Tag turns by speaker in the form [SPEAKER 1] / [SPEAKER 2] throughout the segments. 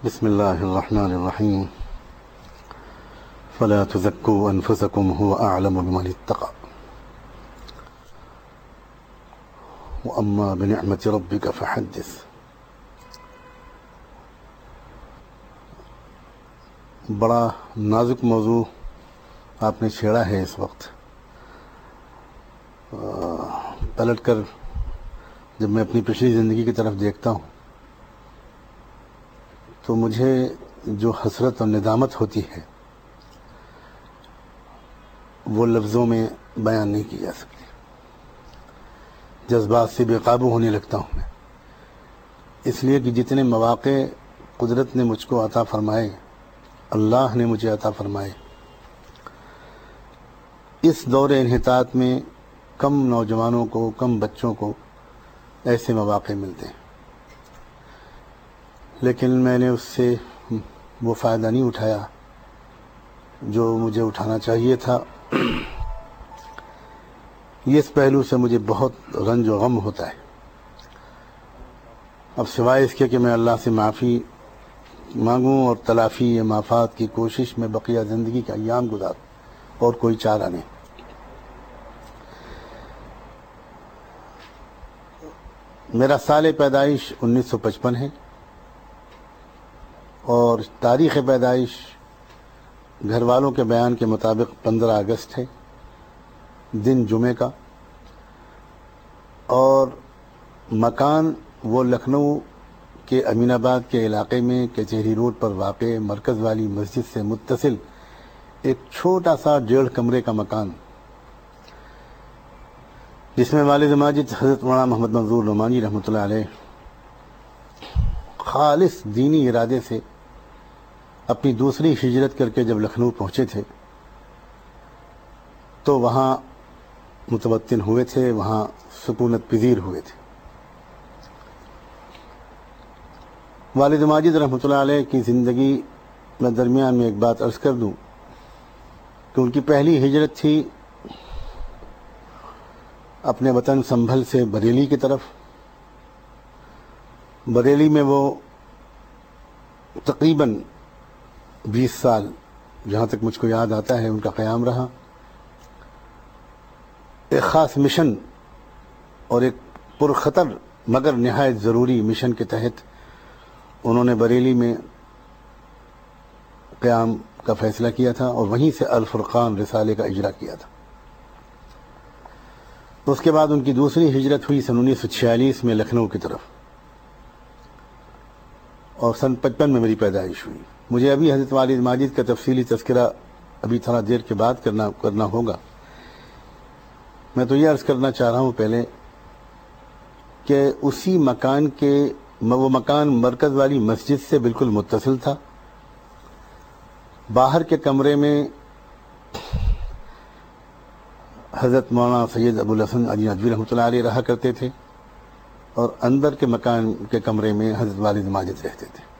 [SPEAKER 1] بسم اللہ الرحمن الرحیم فلا تزکوا انفسکم هو اعلم بمن اتقى واما بنعمت ربک فحدث۔ بڑا نازک موضوع آپ نے چھیڑا ہے اس وقت۔ پلٹ کر جب میں اپنی پچھلی زندگی کی طرف دیکھتا ہوں تو مجھے جو حسرت اور ندامت ہوتی ہے وہ لفظوں میں بیان نہیں کی جا سکتی۔ جذبات سے بے قابو ہونے لگتا ہوں میں، اس لیے کہ جتنے مواقع قدرت نے مجھ کو عطا فرمائے، اللہ نے مجھے عطا فرمائے، اس دور انحطاط میں کم نوجوانوں کو، کم بچوں کو ایسے مواقع ملتے ہیں، لیکن میں نے اس سے وہ فائدہ نہیں اٹھایا جو مجھے اٹھانا چاہیے تھا۔ یہ اس پہلو سے مجھے بہت رنج و غم ہوتا ہے۔ اب سوائے اس کے کہ میں اللہ سے معافی مانگوں اور تلافی یا معافات کی کوشش میں بقیہ زندگی کا ایام گزاروں، اور کوئی چارہ نہیں۔ میرا سال پیدائش 1955 ہے اور تاریخ پیدائش گھر والوں کے بیان کے مطابق 15 اگست ہے، دن جمعے کا، اور مکان وہ لکھنؤ کے امین آباد کے علاقے میں کچہری روڈ پر واقع مرکز والی مسجد سے متصل ایک چھوٹا سا 1.5 کمرے کا مکان، جس میں والد ماجد حضرت مولانا محمد منظور نعمانی رحمۃ اللہ علیہ خالص دینی ارادے سے اپنی دوسری ہجرت کر کے جب لکھنؤ پہنچے تھے تو وہاں متوطن ہوئے تھے، وہاں سکونت پذیر ہوئے تھے۔ والد ماجد رحمۃ اللہ علیہ کی زندگی میں درمیان میں ایک بات عرض کر دوں کہ ان کی پہلی ہجرت تھی اپنے وطن سنبھل سے بریلی کی طرف۔ بریلی میں وہ تقریباً 20 سال، جہاں تک مجھ کو یاد آتا ہے، ان کا قیام رہا۔ ایک خاص مشن اور ایک پرخطر مگر نہایت ضروری مشن کے تحت انہوں نے بریلی میں قیام کا فیصلہ کیا تھا اور وہیں سے الفرقان رسالے کا اجرا کیا تھا۔ اس کے بعد ان کی دوسری ہجرت ہوئی سن 1946 میں لکھنؤ کی طرف، اور سن 55 میں میری پیدائش ہوئی۔ مجھے ابھی حضرت والد ماجد کا تفصیلی تذکرہ ابھی تھوڑا دیر کے بعد کرنا ہوگا۔ میں تو یہ عرض کرنا چاہ رہا ہوں پہلے کہ اسی مکان کے وہ مکان مرکز والی مسجد سے بالکل متصل تھا۔ باہر کے کمرے میں حضرت مولانا سید ابو الحسن علی ندوی رحمۃ اللہ علیہ رہا کرتے تھے، اور اندر کے مکان کے کمرے میں حضرت والد ماجد رہتے تھے۔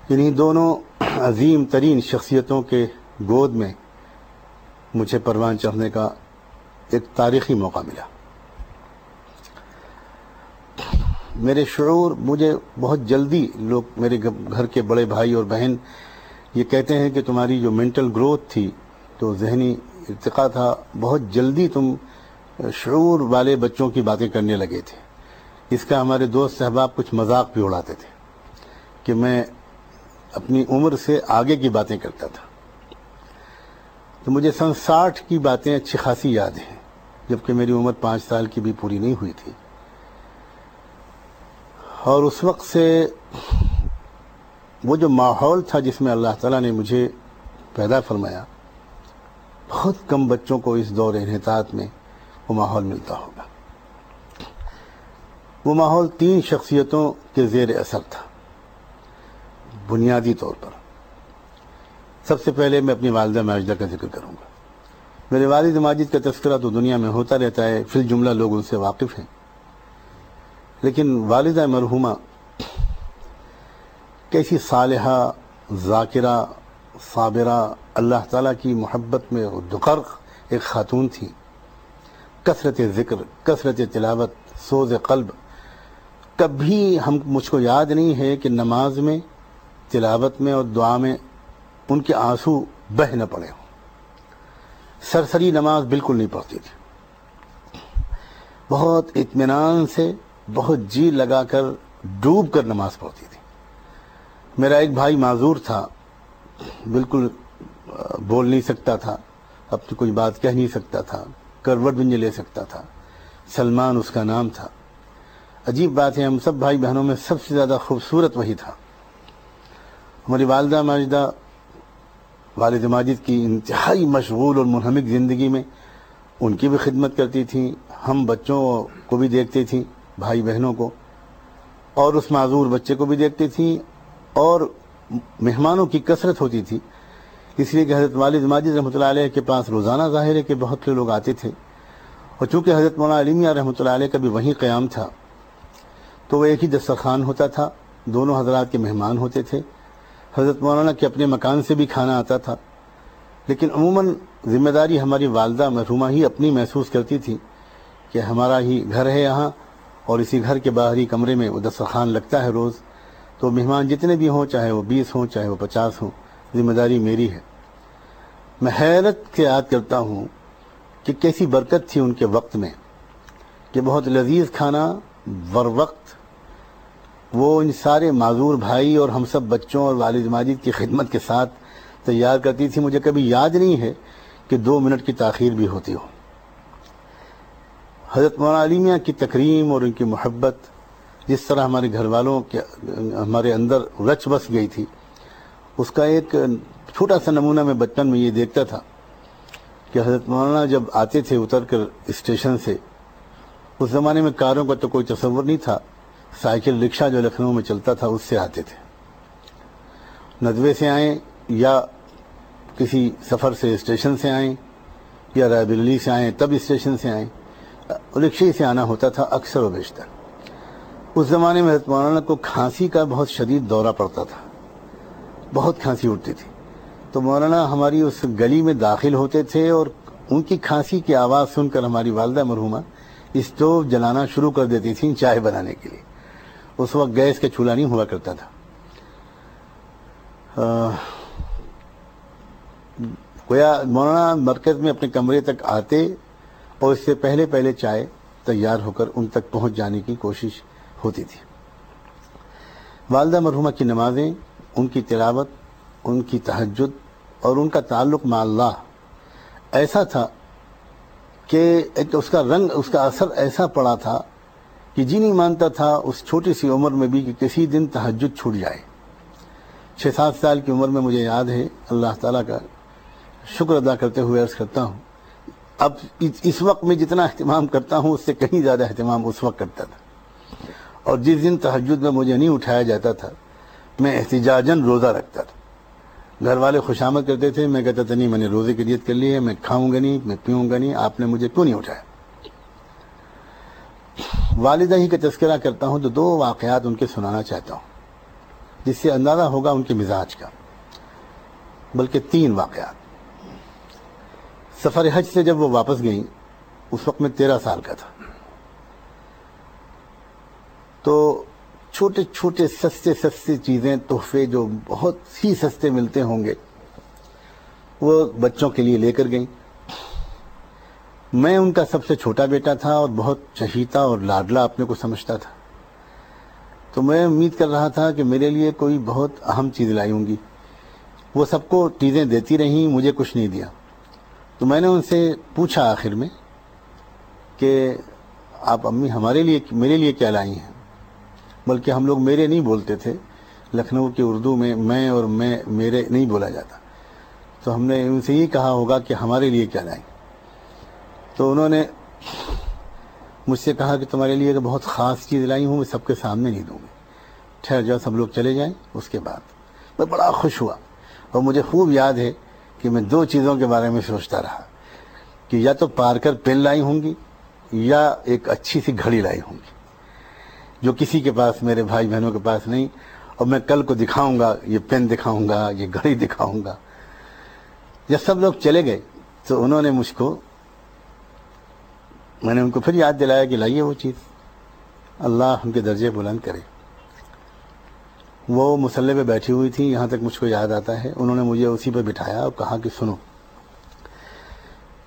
[SPEAKER 1] انہی دونوں عظیم ترین شخصیتوں کے گود میں مجھے پروان چڑھنے کا ایک تاریخی موقع ملا۔ میرے شعور، مجھے بہت جلدی لوگ، میرے گھر کے بڑے بھائی اور بہن یہ کہتے ہیں کہ تمہاری جو مینٹل گروتھ تھی، تو ذہنی ارتقاء تھا، بہت جلدی تم شعور والے بچوں کی باتیں کرنے لگے تھے۔ اس کا ہمارے دوست احباب کچھ مذاق بھی اڑاتے تھے کہ میں اپنی عمر سے آگے کی باتیں کرتا تھا۔ تو مجھے سن 60 کی باتیں اچھی خاصی یاد ہیں، جبکہ میری عمر 5 سال کی بھی پوری نہیں ہوئی تھی، اور اس وقت سے وہ جو ماحول تھا جس میں اللہ تعالیٰ نے مجھے پیدا فرمایا، بہت کم بچوں کو اس دور انحطاط میں وہ ماحول ملتا ہوگا۔ وہ ماحول 3 شخصیتوں کے زیر اثر تھا بنیادی طور پر۔ سب سے پہلے میں اپنی والدہ ماجدہ کا ذکر کروں گا۔ میرے والد ماجد کا تذکرہ تو دنیا میں ہوتا رہتا ہے، فی الجملہ لوگ ان سے واقف ہیں، لیکن والدہ مرحومہ کیسی صالحہ، ذاکرہ، صابرہ، اللہ تعالیٰ کی محبت میں دغرق ایک خاتون تھی۔ کثرت ذکر، کثرت تلاوت، سوز قلب، کبھی مجھ کو یاد نہیں ہے کہ نماز میں، تلاوت میں اور دعا میں ان کے آنسو بہہ نہ پڑے ہوں۔ سرسری نماز بالکل نہیں پڑھتی تھی، بہت اطمینان سے، بہت جی لگا کر، ڈوب کر نماز پڑھتی تھی۔ میرا ایک بھائی معذور تھا، بالکل بول نہیں سکتا تھا، اپنی کوئی بات کہہ نہیں سکتا تھا، کروٹ بھی نہیں لے سکتا تھا، سلمان اس کا نام تھا۔ عجیب بات ہے، ہم سب بھائی بہنوں میں سب سے زیادہ خوبصورت وہی تھا۔ ہماری والدہ ماجدہ، والد ماجد کی انتہائی مشغول اور منہمک زندگی میں ان کی بھی خدمت کرتی تھیں، ہم بچوں کو بھی دیکھتی تھیں، بھائی بہنوں کو، اور اس معذور بچے کو بھی دیکھتی تھیں، اور مہمانوں کی کثرت ہوتی تھی، اس لیے کہ حضرت والد ماجد رحمۃ اللہ علیہ کے پاس روزانہ ظاہر ہے کہ بہت سے لوگ آتے تھے، اور چونکہ حضرت مولانا علی میاں رحمۃ اللہ علیہ کا بھی وہیں قیام تھا، تو وہ ایک ہی دسترخوان ہوتا تھا، دونوں حضرات کے مہمان ہوتے تھے۔ حضرت مولانا کے اپنے مکان سے بھی کھانا آتا تھا، لیکن عموماً ذمہ داری ہماری والدہ مرحومہ ہی اپنی محسوس کرتی تھی کہ ہمارا ہی گھر ہے یہاں، اور اسی گھر کے باہری کمرے میں وہ دسترخوان لگتا ہے روز، تو مہمان جتنے بھی ہوں، چاہے وہ 20 ہوں چاہے وہ 50 ہوں، ذمہ داری میری ہے۔ میں حیرت سے یاد کرتا ہوں کہ کیسی برکت تھی ان کے وقت میں، کہ بہت لذیذ کھانا بروقت وہ ان سارے معذور بھائی اور ہم سب بچوں اور والد ماجد کی خدمت کے ساتھ تیار کرتی تھی۔ مجھے کبھی یاد نہیں ہے کہ 2 منٹ کی تاخیر بھی ہوتی ہو۔ حضرت مولانا علی میاں کی تکریم اور ان کی محبت جس طرح ہمارے گھر والوں کے ہمارے اندر رچ بس گئی تھی، اس کا ایک چھوٹا سا نمونہ میں بچپن میں یہ دیکھتا تھا کہ حضرت مولانا جب آتے تھے اتر کر اسٹیشن سے، اس زمانے میں کاروں کا تو کوئی تصور نہیں تھا، سائیکل رکشہ جو لکھنؤ میں چلتا تھا اس سے آتے تھے، ندوے سے آئیں یا کسی سفر سے اسٹیشن سے آئیں یا رائے بریلی سے آئیں تب اسٹیشن سے آئیں، رکشے سے آنا ہوتا تھا اکثر و بیشتر۔ اس زمانے میں حضرت مولانا کو کھانسی کا بہت شدید دورہ پڑتا تھا، بہت کھانسی اٹھتی تھی، تو مولانا ہماری اس گلی میں داخل ہوتے تھے، اور ان کی کھانسی کی آواز سن کر ہماری والدہ مرحومہ اسٹوو جلانا شروع کر دیتی تھیں چائے بنانے کے لیے۔ اس وقت گیس کا چولہا نہیں ہوا کرتا تھا۔ گویا مولانا مرکز میں اپنے کمرے تک آتے اور اس سے پہلے چائے تیار ہو کر ان تک پہنچ جانے کی کوشش ہوتی تھی۔ والدہ مرحومہ کی نمازیں، ان کی تلاوت، ان کی تہجد اور ان کا تعلق مع اللہ ایسا تھا کہ اس کا رنگ، اس کا اثر ایسا پڑا تھا کہ جی نہیں مانتا تھا اس چھوٹی سی عمر میں بھی کہ کسی دن تہجد چھوٹ جائے۔ 6-7 سال کی عمر میں مجھے یاد ہے، اللہ تعالیٰ کا شکر ادا کرتے ہوئے عرض کرتا ہوں، اب اس وقت میں جتنا اہتمام کرتا ہوں اس سے کہیں زیادہ اہتمام اس وقت کرتا تھا، اور جس دن تہجد میں مجھے نہیں اٹھایا جاتا تھا میں احتجاجاً روزہ رکھتا تھا۔ گھر والے خوشامد کرتے تھے، میں کہتا تھا نہیں، میں نے روزے کی نیت کر لی ہے، میں کھاؤں گا نہیں، میں پیوں گا نہیں، آپ نے مجھے کیوں نہیں اٹھایا۔ والدہ ہی کا تذکرہ کرتا ہوں تو 2 واقعات ان کے سنانا چاہتا ہوں جس سے اندازہ ہوگا ان کے مزاج کا، بلکہ 3 واقعات۔ سفر حج سے جب وہ واپس گئیں، اس وقت میں 13 سال کا تھا، تو چھوٹے چھوٹے سستے چیزیں، تحفے جو بہت ہی سستے ملتے ہوں گے، وہ بچوں کے لیے لے کر گئیں۔ میں ان کا سب سے چھوٹا بیٹا تھا اور بہت چہیتا اور لاڈلا اپنے کو سمجھتا تھا، تو میں امید کر رہا تھا کہ میرے لیے کوئی بہت اہم چیز لائی ہوں گی۔ وہ سب کو چیزیں دیتی رہیں، مجھے کچھ نہیں دیا، تو میں نے ان سے پوچھا آخر میں کہ آپ امی میرے لیے کیا لائی ہیں؟ بلکہ ہم لوگ میرے نہیں بولتے تھے، لکھنؤ کی اردو میں میں اور میرے نہیں بولا جاتا، تو ہم نے ان سے یہ کہا ہوگا کہ ہمارے لیے کیا لائیں۔ تو انہوں نے مجھ سے کہا کہ تمہارے لیے بہت خاص چیز لائی ہوں، میں سب کے سامنے نہیں دوں گی، ٹھہر جاؤ، سب لوگ چلے جائیں، اس کے بعد۔ میں بڑا خوش ہوا، اور مجھے خوب یاد ہے کہ میں 2 چیزوں کے بارے میں سوچتا رہا کہ یا تو پارکر پین لائی ہوں گی یا ایک اچھی سی گھڑی لائی ہوں گی، جو کسی کے پاس، میرے بھائی بہنوں کے پاس نہیں، اور میں کل کو دکھاؤں گا، یہ پین دکھاؤں گا، یہ گھڑی دکھاؤں گا۔ جب سب لوگ چلے گئے تو انہوں نے میں نے ان کو پھر یاد دلایا کہ لائیے وہ چیز، اللہ ان کے درجے بلند کرے. وہ مصلی پہ بیٹھی ہوئی تھی، یہاں تک مجھ کو یاد آتا ہے. انہوں نے مجھے اسی پہ بٹھایا اور کہا کہ سنو،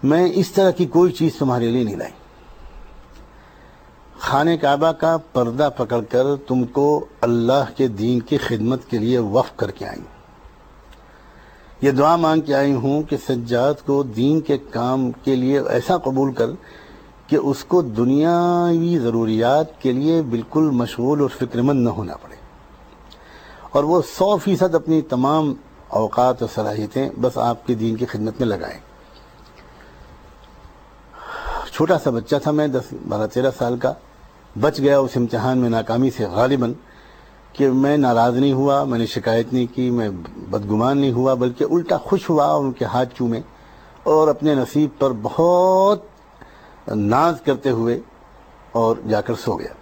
[SPEAKER 1] میں اس طرح کی کوئی چیز تمہارے لیے نہیں لائی. خانہ کعبہ کا پردہ پکڑ کر تم کو اللہ کے دین کی خدمت کے لیے وقف کر کے آئی ہوں. یہ دعا مانگ کے آئی ہوں کہ سجاد کو دین کے کام کے لیے ایسا قبول کر کہ اس کو دنیاوی ضروریات کے لیے بالکل مشغول اور فکر مند نہ ہونا پڑے، اور وہ 100% اپنی تمام اوقات اور صلاحیتیں بس آپ کے دین کی خدمت میں لگائیں. چھوٹا سا بچہ تھا میں، 12-13 سال کا. بچ گیا اس امتحان میں ناکامی سے غالباً، کہ میں ناراض نہیں ہوا، میں نے شکایت نہیں کی، میں بدگمان نہیں ہوا، بلکہ الٹا خوش ہوا اور ان کے ہاتھ چومے اور اپنے نصیب پر بہت ناز کرتے ہوئے اور جا کر سو گیا.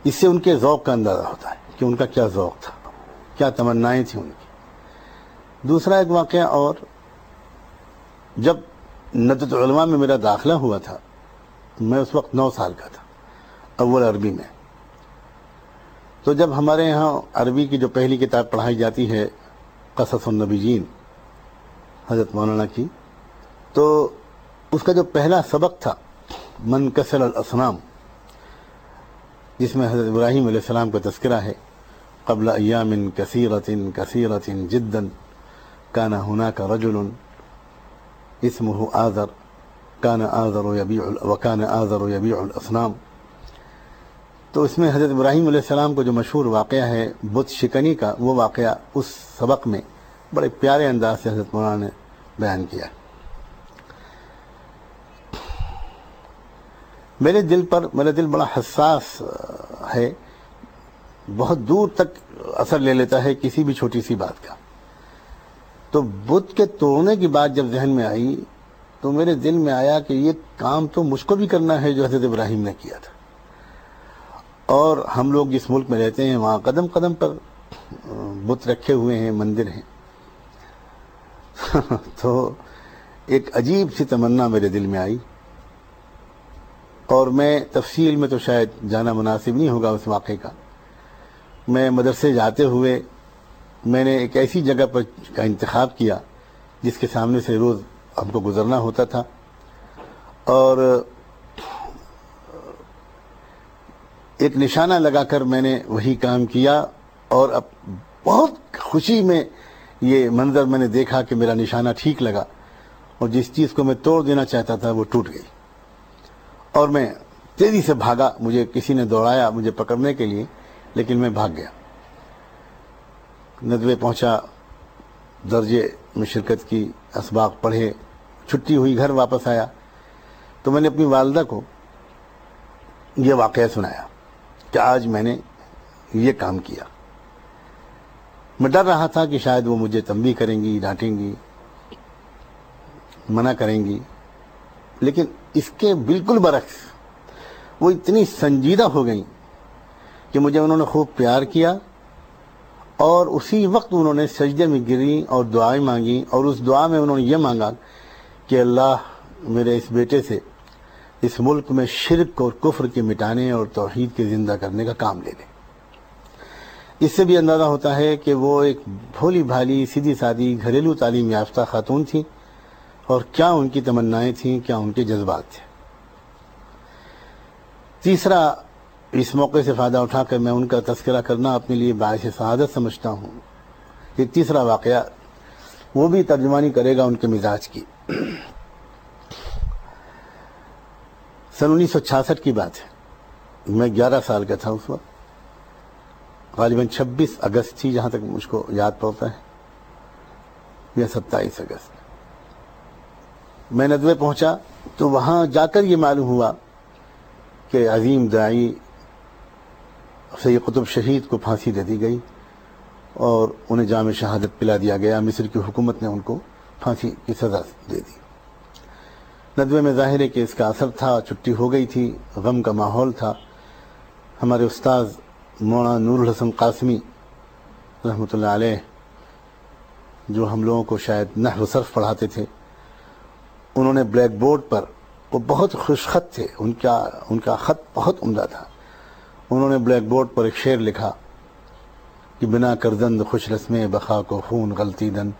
[SPEAKER 1] اس سے ان کے ذوق کا اندازہ ہوتا ہے کہ ان کا کیا ذوق تھا، کیا تمنائیں تھیں ان کی. دوسرا ایک واقعہ اور، جب ندوۃ العلماء میں میرا داخلہ ہوا تھا، میں اس وقت 9 سال کا تھا، اول عربی میں. تو جب ہمارے یہاں عربی کی جو پہلی کتاب پڑھائی جاتی ہے قصص النبیین حضرت مولانا کی، تو اس کا جو پہلا سبق تھا من کسر الاصنام، جس میں حضرت ابراہیم علیہ السلام کا تذکرہ ہے. قبل ایام کثیرۃ کثیرۃ جدا کان ہناک رجل اسمہ آذر کان آذر یبیع الاصنام. تو اس میں حضرت ابراہیم علیہ السلام کو جو مشہور واقعہ ہے بت شکنی کا، وہ واقعہ اس سبق میں بڑے پیارے انداز سے حضرت مولانا نے بیان کیا. میرے دل بڑا حساس ہے، بہت دور تک اثر لے لیتا ہے کسی بھی چھوٹی سی بات کا. تو بت کے توڑنے کی بات جب ذہن میں آئی تو میرے دل میں آیا کہ یہ کام تو مجھ کو بھی کرنا ہے جو حضرت ابراہیم نے کیا تھا. اور ہم لوگ جس ملک میں رہتے ہیں وہاں قدم قدم پر بت رکھے ہوئے ہیں، مندر ہیں. تو ایک عجیب سی تمنا میرے دل میں آئی، اور میں تفصیل میں تو شاید جانا مناسب نہیں ہوگا اس واقعے کا. میں مدرسے جاتے ہوئے میں نے ایک ایسی جگہ پر کا انتخاب کیا جس کے سامنے سے روز ہم کو گزرنا ہوتا تھا، اور ایک نشانہ لگا کر میں نے وہی کام کیا. اور اب بہت خوشی میں یہ منظر میں نے دیکھا کہ میرا نشانہ ٹھیک لگا، اور جس چیز کو میں توڑ دینا چاہتا تھا وہ ٹوٹ گئی. اور میں تیزی سے بھاگا، مجھے کسی نے دوڑایا مجھے پکڑنے کے لیے، لیکن میں بھاگ گیا. ندوے پہنچا، درجے میں شرکت کی، اسباق پڑھے، چھٹی ہوئی، گھر واپس آیا تو میں نے اپنی والدہ کو یہ واقعہ سنایا کہ آج میں نے یہ کام کیا. میں ڈر رہا تھا کہ شاید وہ مجھے تنبیہ کریں گی، ڈانٹیں گی، منع کریں گی، لیکن اس کے بالکل برعکس وہ اتنی سنجیدہ ہو گئیں کہ مجھے انہوں نے خوب پیار کیا، اور اسی وقت انہوں نے سجدے میں گری اور دعائیں مانگی. اور اس دعا میں انہوں نے یہ مانگا کہ اللہ میرے اس بیٹے سے اس ملک میں شرک اور کفر کے مٹانے اور توحید کے زندہ کرنے کا کام لے لے. اس سے بھی اندازہ ہوتا ہے کہ وہ ایک بھولی بھالی سیدھی سادی گھریلو تعلیم یافتہ خاتون تھیں، اور کیا ان کی تمنائیں تھیں، کیا ان کے جذبات تھے. تیسرا، اس موقع سے فائدہ اٹھا کر میں ان کا تذکرہ کرنا اپنے لیے باعث سعادت سمجھتا ہوں. ایک تیسرا واقعہ وہ بھی ترجمانی کرے گا ان کے مزاج کی. سن 1966 کی بات ہے، میں 11 سال کا تھا اس وقت، غالباً 26 اگست تھی جہاں تک مجھ کو یاد پڑتا ہے، یا 27 اگست. میں ندوے پہنچا تو وہاں جا کر یہ معلوم ہوا کہ عظیم داعی سید قطب شہید کو پھانسی دے دی گئی اور انہیں جام شہادت پلا دیا گیا. مصر کی حکومت نے ان کو پھانسی کی سزا دے دی. ندوے میں ظاہر ہے کہ اس کا اثر تھا، چھٹی ہو گئی تھی، غم کا ماحول تھا. ہمارے استاذ مولانا نور الحسن قاسمی رحمۃ اللہ علیہ، جو ہم لوگوں کو شاید نحو صرف پڑھاتے تھے، انہوں نے بلیک بورڈ پر وہ بہت خوش خط تھے، ان کا خط بہت عمدہ تھا۔ انہوں نے بلیک بورڈ پر ایک شعر لکھا کہ بنا کردند خوش رسمیں بخا کو خون غلطی دن،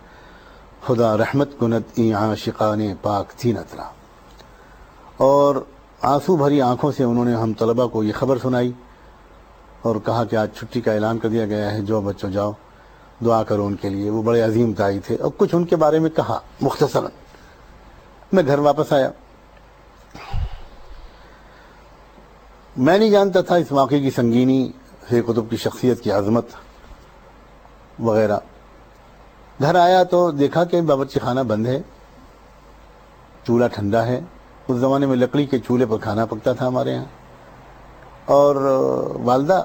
[SPEAKER 1] خدا رحمت کند ای عاشقان پاک تھی نترا۔ اور آنسو بھری آنکھوں سے انہوں نے ہم طلبہ کو یہ خبر سنائی اور کہا کہ آج چھٹی کا اعلان کر دیا گیا ہے، جو بچوں جاؤ دعا کرو ان کے لیے، وہ بڑے عظیم داعی تھے۔ اور کچھ ان کے بارے میں کہا مختصراً۔ میں گھر واپس آیا، میں نہیں جانتا تھا اس واقعے کی سنگینی، سید قطب کی شخصیت کی عظمت وغیرہ۔ گھر آیا تو دیکھا کہ باورچی خانہ بند ہے، چولہا ٹھنڈا ہے۔ اس زمانے میں لکڑی کے چولہے پر کھانا پکتا تھا ہمارے یہاں، اور والدہ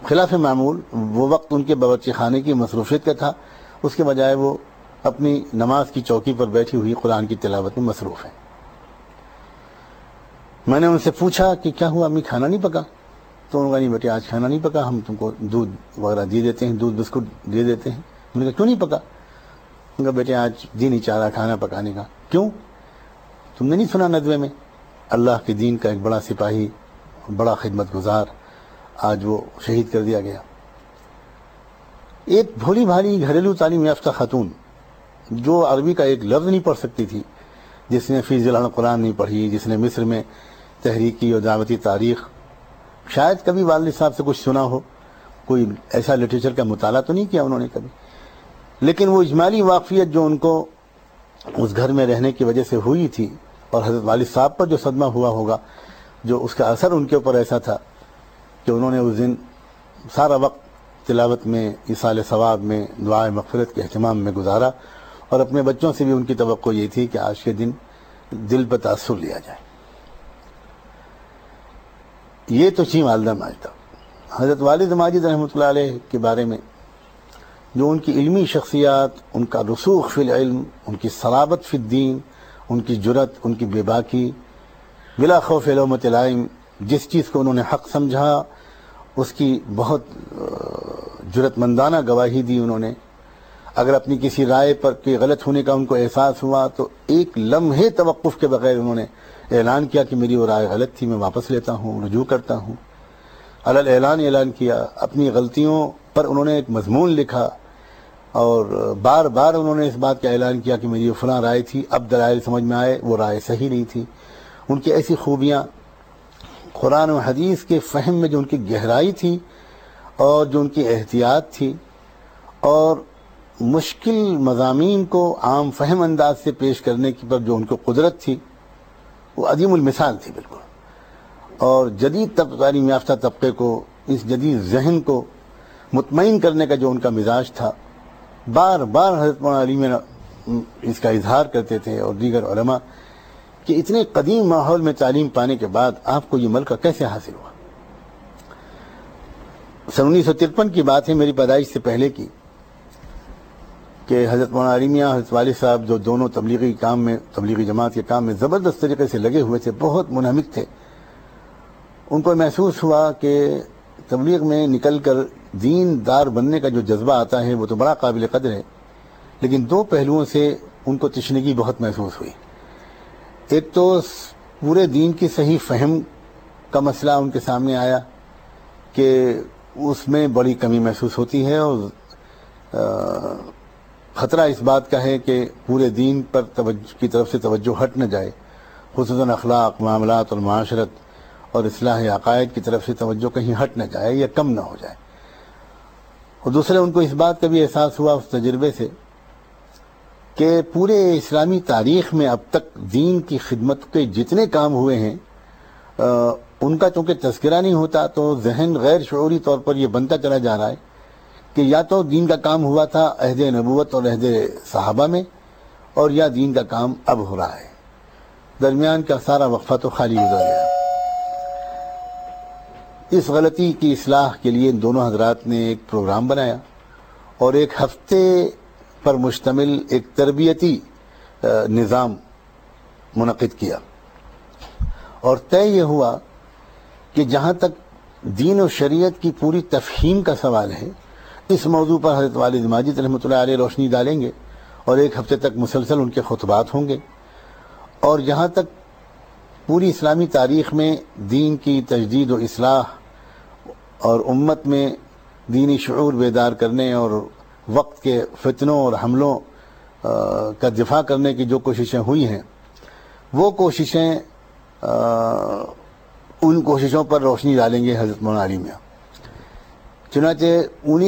[SPEAKER 1] خلاف معمول وہ وقت ان کے باورچی خانے کی مصروفیت کا تھا، اس کے بجائے وہ اپنی نماز کی چوکی پر بیٹھی ہوئی قرآن کی تلاوت میں مصروف ہیں۔ میں نے ان سے پوچھا کہ کیا ہوا امی، کھانا نہیں پکا؟ تو انہوں نے کہا نہیں بیٹے آج کھانا نہیں پکا، ہم تم کو دودھ وغیرہ دے دیتے ہیں، دودھ بسکٹ دے دیتے ہیں۔ میں نے کہا کیوں نہیں پکا؟ انہوں نے کہا بیٹے آج دین نہیں چاہ رہا کھانا پکانے کا۔ کیوں؟ تم نے نہیں سنا ندوے میں اللہ کے دین کا ایک بڑا سپاہی، بڑا خدمت گزار آج وہ شہید کر دیا گیا؟ ایک بھولی بھالی گھریلو تعلیم یافتہ خاتون جو عربی کا ایک لفظ نہیں پڑھ سکتی تھی، جس نے فی ذیل قرآن نہیں پڑھی، جس نے مصر میں تحریکی اور دعوتی تاریخ، شاید کبھی والد صاحب سے کچھ سنا ہو، کوئی ایسا لٹریچر کا مطالعہ تو نہیں کیا انہوں نے کبھی، لیکن وہ اجمالی واقفیت جو ان کو اس گھر میں رہنے کی وجہ سے ہوئی تھی، اور حضرت والد صاحب پر جو صدمہ ہوا ہوگا، جو اس کا اثر ان کے اوپر ایسا تھا کہ انہوں نے اس دن سارا وقت تلاوت میں، ایصال ثواب میں، دعائے مغفرت کے اہتمام میں گزارا، اور اپنے بچوں سے بھی ان کی توقع یہ تھی کہ آج کے دن دل پر تاثر لیا جائے۔ یہ تو تھی والدہ ماجدہ۔ حضرت والد ماجد رحمۃ اللہ علیہ کے بارے میں جو ان کی علمی شخصیات، ان کا رسوخ فی العلم، ان کی صلابت فی الدین، ان کی جرت، ان کی بے باکی، بلا خوف لومۃ لائم، جس چیز کو انہوں نے حق سمجھا اس کی بہت جرت مندانہ گواہی دی انہوں نے۔ اگر اپنی کسی رائے پر کہ غلط ہونے کا ان کو احساس ہوا تو ایک لمحے توقف کے بغیر انہوں نے اعلان کیا کہ میری وہ رائے غلط تھی، میں واپس لیتا ہوں، رجوع کرتا ہوں۔ علل اعلان کیا، اپنی غلطیوں پر انہوں نے ایک مضمون لکھا، اور بار بار انہوں نے اس بات کا اعلان کیا کہ میری فلاں رائے تھی، اب دلائل سمجھ میں آئے وہ رائے صحیح نہیں تھی۔ ان کی ایسی خوبیاں، قرآن و حدیث کے فہم میں جو ان کی گہرائی تھی، اور جو ان کی احتیاط تھی، اور مشکل مضامین کو عام فہم انداز سے پیش کرنے کی پر جو ان کو قدرت تھی، وہ عظیم المثال تھی بالکل۔ اور جدید تعلیم یافتہ طبقے کو، اس جدید ذہن کو مطمئن کرنے کا جو ان کا مزاج تھا، بار بار حضرت مولانا علی میں اس کا اظہار کرتے تھے، اور دیگر علماء، کہ اتنے قدیم ماحول میں تعلیم پانے کے بعد آپ کو یہ ملکہ کیسے حاصل ہوا۔ سن 1953 کی بات ہے، میری پیدائش سے پہلے کی، کہ حضرت مولانا علی میاں، حضرت والد صاحب جو دونوں تبلیغی کام میں، تبلیغی جماعت کے کام میں زبردست طریقے سے لگے ہوئے تھے، بہت منہمک تھے۔ ان کو محسوس ہوا کہ تبلیغ میں نکل کر دین دار بننے کا جو جذبہ آتا ہے وہ تو بڑا قابل قدر ہے، لیکن دو پہلوؤں سے ان کو تشنگی بہت محسوس ہوئی۔ ایک تو پورے دین کی صحیح فہم کا مسئلہ ان کے سامنے آیا کہ اس میں بڑی کمی محسوس ہوتی ہے، اور خطرہ اس بات کا ہے کہ پورے دین پر کی طرف سے توجہ ہٹ نہ جائے، خصوصاً اخلاق، معاملات اور معاشرت اور اصلاح عقائد کی طرف سے توجہ کہیں ہٹ نہ جائے یا کم نہ ہو جائے۔ اور دوسرے، ان کو اس بات کا بھی احساس ہوا اس تجربے سے کہ پورے اسلامی تاریخ میں اب تک دین کی خدمت کے جتنے کام ہوئے ہیں، ان کا چونکہ تذکرہ نہیں ہوتا تو ذہن غیر شعوری طور پر یہ بنتا چلا جا رہا ہے کہ یا تو دین کا کام ہوا تھا عہد نبوت اور عہد صحابہ میں، اور یا دین کا کام اب ہو رہا ہے، درمیان کا سارا وقفہ تو خالی گزر گیا۔ اس غلطی کی اصلاح کے لیے ان دونوں حضرات نے ایک پروگرام بنایا، اور ایک ہفتے پر مشتمل ایک تربیتی نظام منعقد کیا، اور طے یہ ہوا کہ جہاں تک دین و شریعت کی پوری تفہیم کا سوال ہے، اس موضوع پر حضرت والد ماجد رحمۃ اللہ علیہ روشنی ڈالیں گے، اور ایک ہفتے تک مسلسل ان کے خطبات ہوں گے۔ اور جہاں تک پوری اسلامی تاریخ میں دین کی تجدید و اصلاح اور امت میں دینی شعور بیدار کرنے اور وقت کے فتنوں اور حملوں کا دفاع کرنے کی جو کوششیں ہوئی ہیں، وہ کوششیں ان کوششوں پر روشنی ڈالیں گے حضرت مولانا علی میاں۔ چنانچہ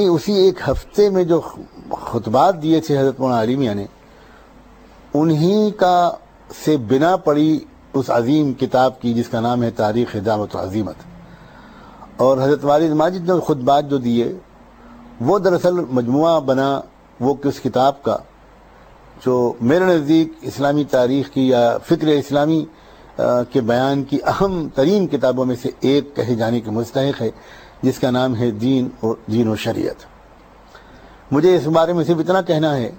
[SPEAKER 1] اسی ایک ہفتے میں جو خطبات دیے تھے حضرت مولانا علی میاں نے، انہی کا سے بنا پڑی اس عظیم کتاب کی جس کا نام ہے تاریخ دعوت و عظیمت۔ اور حضرت والد ماجد نے خطبات جو دیے وہ دراصل مجموعہ بنا وہ اس کتاب کا، جو میرے نزدیک اسلامی تاریخ کی یا فکر اسلامی کے بیان کی اہم ترین کتابوں میں سے ایک کہے جانے کے مستحق ہے، جس کا نام ہے دین و شریعت۔ مجھے اس بارے میں صرف اتنا کہنا ہے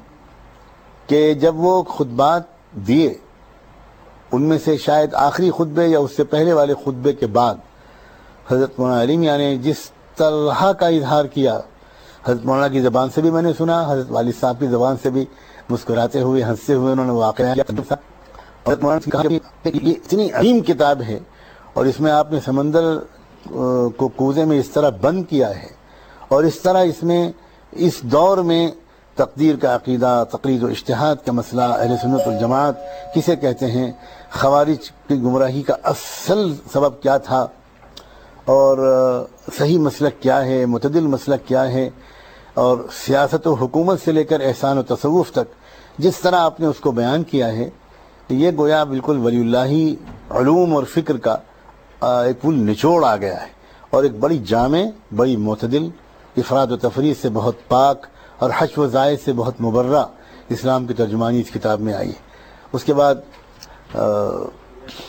[SPEAKER 1] کہ جب وہ خطبات دیے، ان میں سے شاید آخری خطبے یا اس سے پہلے والے خطبے کے بعد حضرت مولانا علی میاں نے جس طرح کا اظہار کیا، حضرت مولانا کی زبان سے بھی میں نے سنا، حضرت والد صاحب کی زبان سے بھی مسکراتے ہوئے ہنستے ہوئے انہوں نے واقعہ کیا۔ حضرت مولانا نے کہا کہ یہ اتنی عظیم کتاب ہے اور اس میں آپ نے سمندر کو کوزے میں اس طرح بند کیا ہے، اور اس طرح اس میں اس دور میں تقدیر کا عقیدہ، تقلید و اجتہاد کا مسئلہ، اہل سنت والجماعت کسے کہتے ہیں، خوارج کی گمراہی کا اصل سبب کیا تھا، اور صحیح مسلک کیا ہے، معتدل مسلک کیا ہے، اور سیاست و حکومت سے لے کر احسان و تصوف تک جس طرح آپ نے اس کو بیان کیا ہے، یہ گویا بالکل ولی اللہی علوم اور فکر کا ایک پل نچوڑ آ گیا ہے، اور ایک بڑی جامع، بڑی معتدل، افراد و تفریح سے بہت پاک اور حشو و زائد سے بہت مبرہ اسلام کی ترجمانی اس کتاب میں آئی ہے۔ اس کے بعد